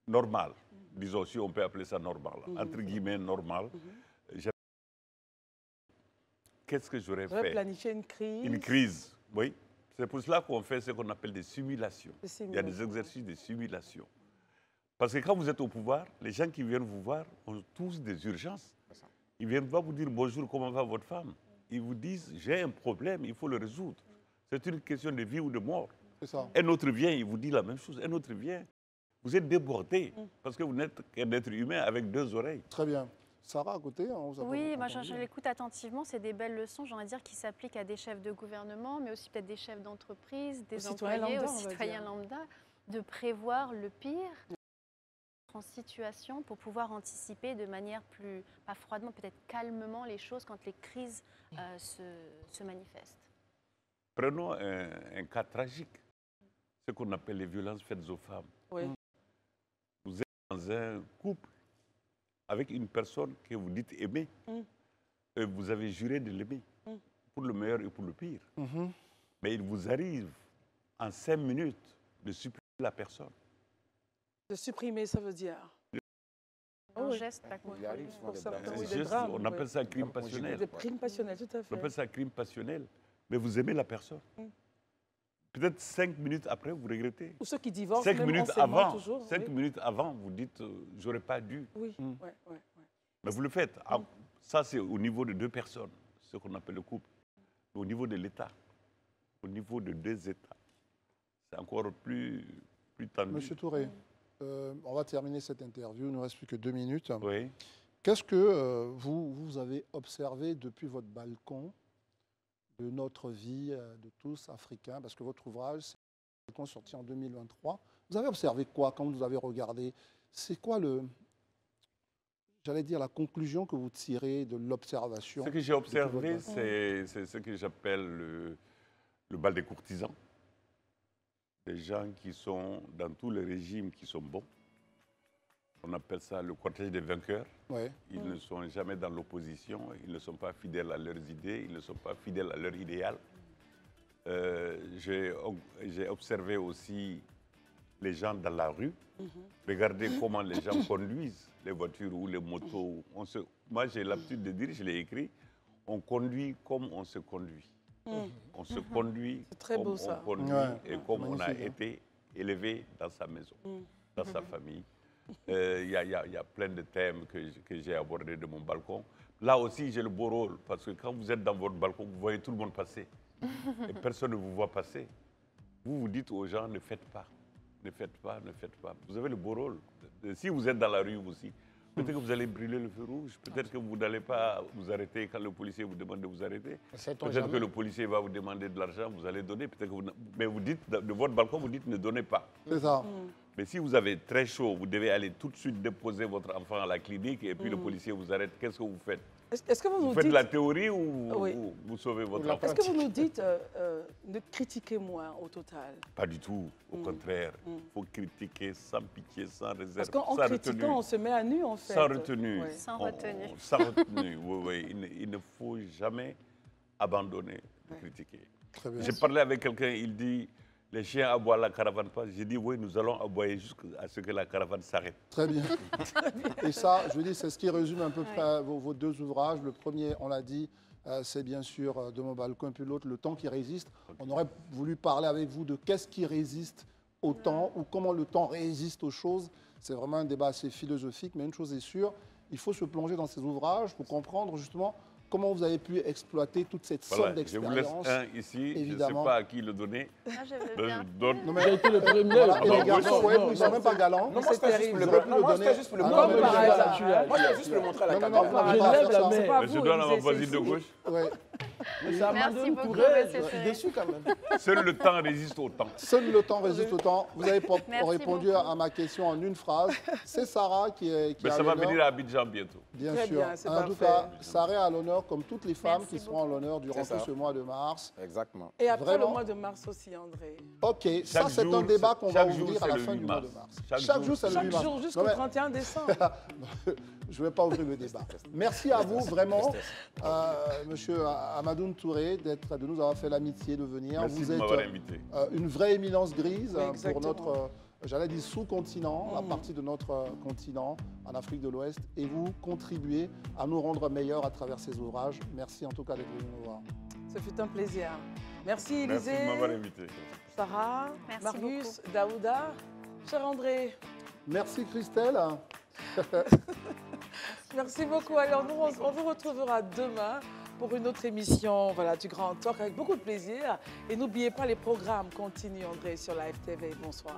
normale, disons si on peut appeler ça normal, entre guillemets normal, qu'est-ce que j'aurais J'aurais fait? planifié une crise. Une crise, oui. C'est pour cela qu'on fait ce qu'on appelle des simulations. Des Il y a des exercices de simulation. Parce que quand vous êtes au pouvoir, les gens qui viennent vous voir ont tous des urgences. Ils ne viennent pas vous dire bonjour, comment va votre femme? Ils vous disent j'ai un problème, il faut le résoudre. C'est une question de vie ou de mort. C'est ça. Un autre vient, il vous dit la même chose. Un autre vient. Vous êtes débordé parce que vous n'êtes qu'un être humain avec deux oreilles. Très bien. Sarah, à côté, on vous a Oui, moi entendu. je l'écoute attentivement. C'est des belles leçons, j'ai envie de dire, qui s'appliquent à des chefs de gouvernement, mais aussi peut-être des chefs d'entreprise, des citoyens employés, lambda, aux on va citoyens dire. lambda, de prévoir le pire en situation pour pouvoir anticiper de manière plus, pas froidement, peut-être calmement les choses quand les crises se manifestent. Prenons un cas tragique, ce qu'on appelle les violences faites aux femmes. Oui. Vous êtes dans un couple avec une personne que vous dites aimer, et vous avez juré de l'aimer, pour le meilleur et pour le pire. Mais il vous arrive en 5 minutes de supprimer la personne. De supprimer, ça veut dire. Un oui. geste pas Il arrive souvent des drames. Oui, Un des geste, drames, on appelle oui. ça crime Comme passionnel. Des crimes passionnels, tout à On fait. appelle ça crime passionnel. Mais vous aimez la personne. Peut-être 5 minutes après, vous regrettez. Ou ceux qui divorcent, 5 même minutes anciennement, avant, toujours. 5 oui. minutes avant, vous dites j'aurais pas dû. Oui, ouais. Mais vous le faites. Ça, c'est au niveau de 2 personnes, ce qu'on appelle le couple. Mais au niveau de l'État, au niveau de 2 États, c'est encore plus tendu. Monsieur Touré, on va terminer cette interview. Il ne nous reste plus que 2 minutes. Oui. Qu'est-ce que vous avez observé depuis votre balcon de notre vie, de tous africains? Parce que votre ouvrage, c'est un balcon sorti en 2023. Vous avez observé quoi quand vous avez regardé? C'est quoi j'allais dire, la conclusion que vous tirez de l'observation? Ce que j'ai observé, c'est ce que j'appelle le bal des courtisans. Des gens qui sont dans tous les régimes qui sont bons. On appelle ça le cortège des vainqueurs. Ouais. Ils ne sont jamais dans l'opposition, ils ne sont pas fidèles à leurs idées, ils ne sont pas fidèles à leur idéal. J'ai observé aussi les gens dans la rue. Regardez comment les gens conduisent les voitures ou les motos. Moi, j'ai l'habitude de dire, je l'ai écrit, on conduit comme on se conduit. On se conduit très comme beau, on ça. conduit et comme on a été élevé dans sa maison, dans sa famille. Il y a plein de thèmes que j'ai abordés de mon balcon. Là aussi, j'ai le beau rôle, parce que quand vous êtes dans votre balcon, vous voyez tout le monde passer. Et personne ne vous voit passer. Vous dites aux gens, ne faites pas, ne faites pas, ne faites pas. Vous avez le beau rôle. Si vous êtes dans la rue aussi, peut-être que vous allez brûler le feu rouge, peut-être que vous n'allez pas vous arrêter quand le policier vous demande de vous arrêter. Peut-être que le policier va vous demander de l'argent, vous allez donner. Mais vous dites, de votre balcon, vous dites ne donnez pas. C'est ça. Mais si vous avez très chaud, vous devez aller tout de suite déposer votre enfant à la clinique et puis le policier vous arrête. Qu'est-ce que vous faites? Est-ce que vous faites dites... la théorie ou Oui. vous sauvez votre enfant? Est-ce que vous nous dites de critiquer moins au total? Pas du tout. Au contraire, il faut critiquer sans pitié, sans réserve, Parce qu'en sans critiquant, retenue. on se met à nu, en fait. Sans retenue. Ouais. Sans retenue. Sans retenue, oui. Il ne faut jamais abandonner de critiquer. Très bien. J'ai parlé avec quelqu'un, il dit, les chiens aboient, la caravane passe. J'ai dit, oui, nous allons aboyer jusqu'à ce que la caravane s'arrête. Très bien. Et ça, je veux dire, c'est ce qui résume à peu près vos 2 ouvrages. Le premier, on l'a dit, c'est bien sûr De mon balcon, puis l'autre, Le temps qui résiste. On aurait voulu parler avec vous de qu'est-ce qui résiste au temps ou comment le temps résiste aux choses. C'est vraiment un débat assez philosophique, mais une chose est sûre, il faut se plonger dans ces ouvrages pour comprendre justement comment vous avez pu exploiter toute cette somme d'expérience. Je vous laisse un ici, évidemment. je ne sais pas à qui le donner. Ah, je veux Je bien. donne. Non, mais j'ai été le premier. Voilà. Et les garçons, ouais, ils ne sont même pas galants. Non, moi, c'était juste pour le J'aurais pu le moi, donner. c'était juste pour le Ah, montrer. non, mais par hasard. Moi, c'était juste pour le montrer à la Non, caméra. non, non, Je on va lève faire la ça. main. C'est pas Mais je vous, donne à ma c'est voisine de ici. gauche. Ouais. Merci beaucoup, Touré, monsieur je suis Touré. déçu quand même. Seul le temps résiste au temps. Seul le temps résiste au temps. Vous avez Merci répondu beaucoup. à ma question en une phrase. C'est Sarah qui Mais a ça va l'honneur. venir à Abidjan bientôt. Bien Très sûr. bien, c'est En tout parfait. cas, Sarah a l'honneur, comme toutes les femmes Merci qui seront à l'honneur durant C'est tout ça. ce mois de mars. Exactement. Et après Vraiment. le mois de mars aussi, André. Ok, ça Chaque c'est jour, un débat qu'on va chaque jour, ouvrir à c'est la le fin 8 du mois de mars. mars. Chaque Chaque jour, jour, c'est le 8 Chaque mars. jour jusqu'au Non, mais 31 décembre. je ne vais pas ouvrir le débat. Merci à vous vraiment, Monsieur Amadou Touré, de nous avoir fait l'amitié de venir. Merci Vous de êtes m'avoir invité. une vraie éminence grise Oui, pour exactement. notre j'allais dire sous-continent, la partie de notre continent, en Afrique de l'Ouest, et vous contribuez à nous rendre meilleurs à travers ces ouvrages. Merci en tout cas d'être venu nous voir. Ce fut un plaisir. Merci Élisée. Merci de m'avoir invité. Sarah, Merci Marius, beaucoup. Daouda, cher André. Merci Christelle. Merci beaucoup. Alors, on vous retrouvera demain pour une autre émission du Grand Talk avec beaucoup de plaisir. Et n'oubliez pas, les programmes continuent, André, sur Live TV. Bonsoir.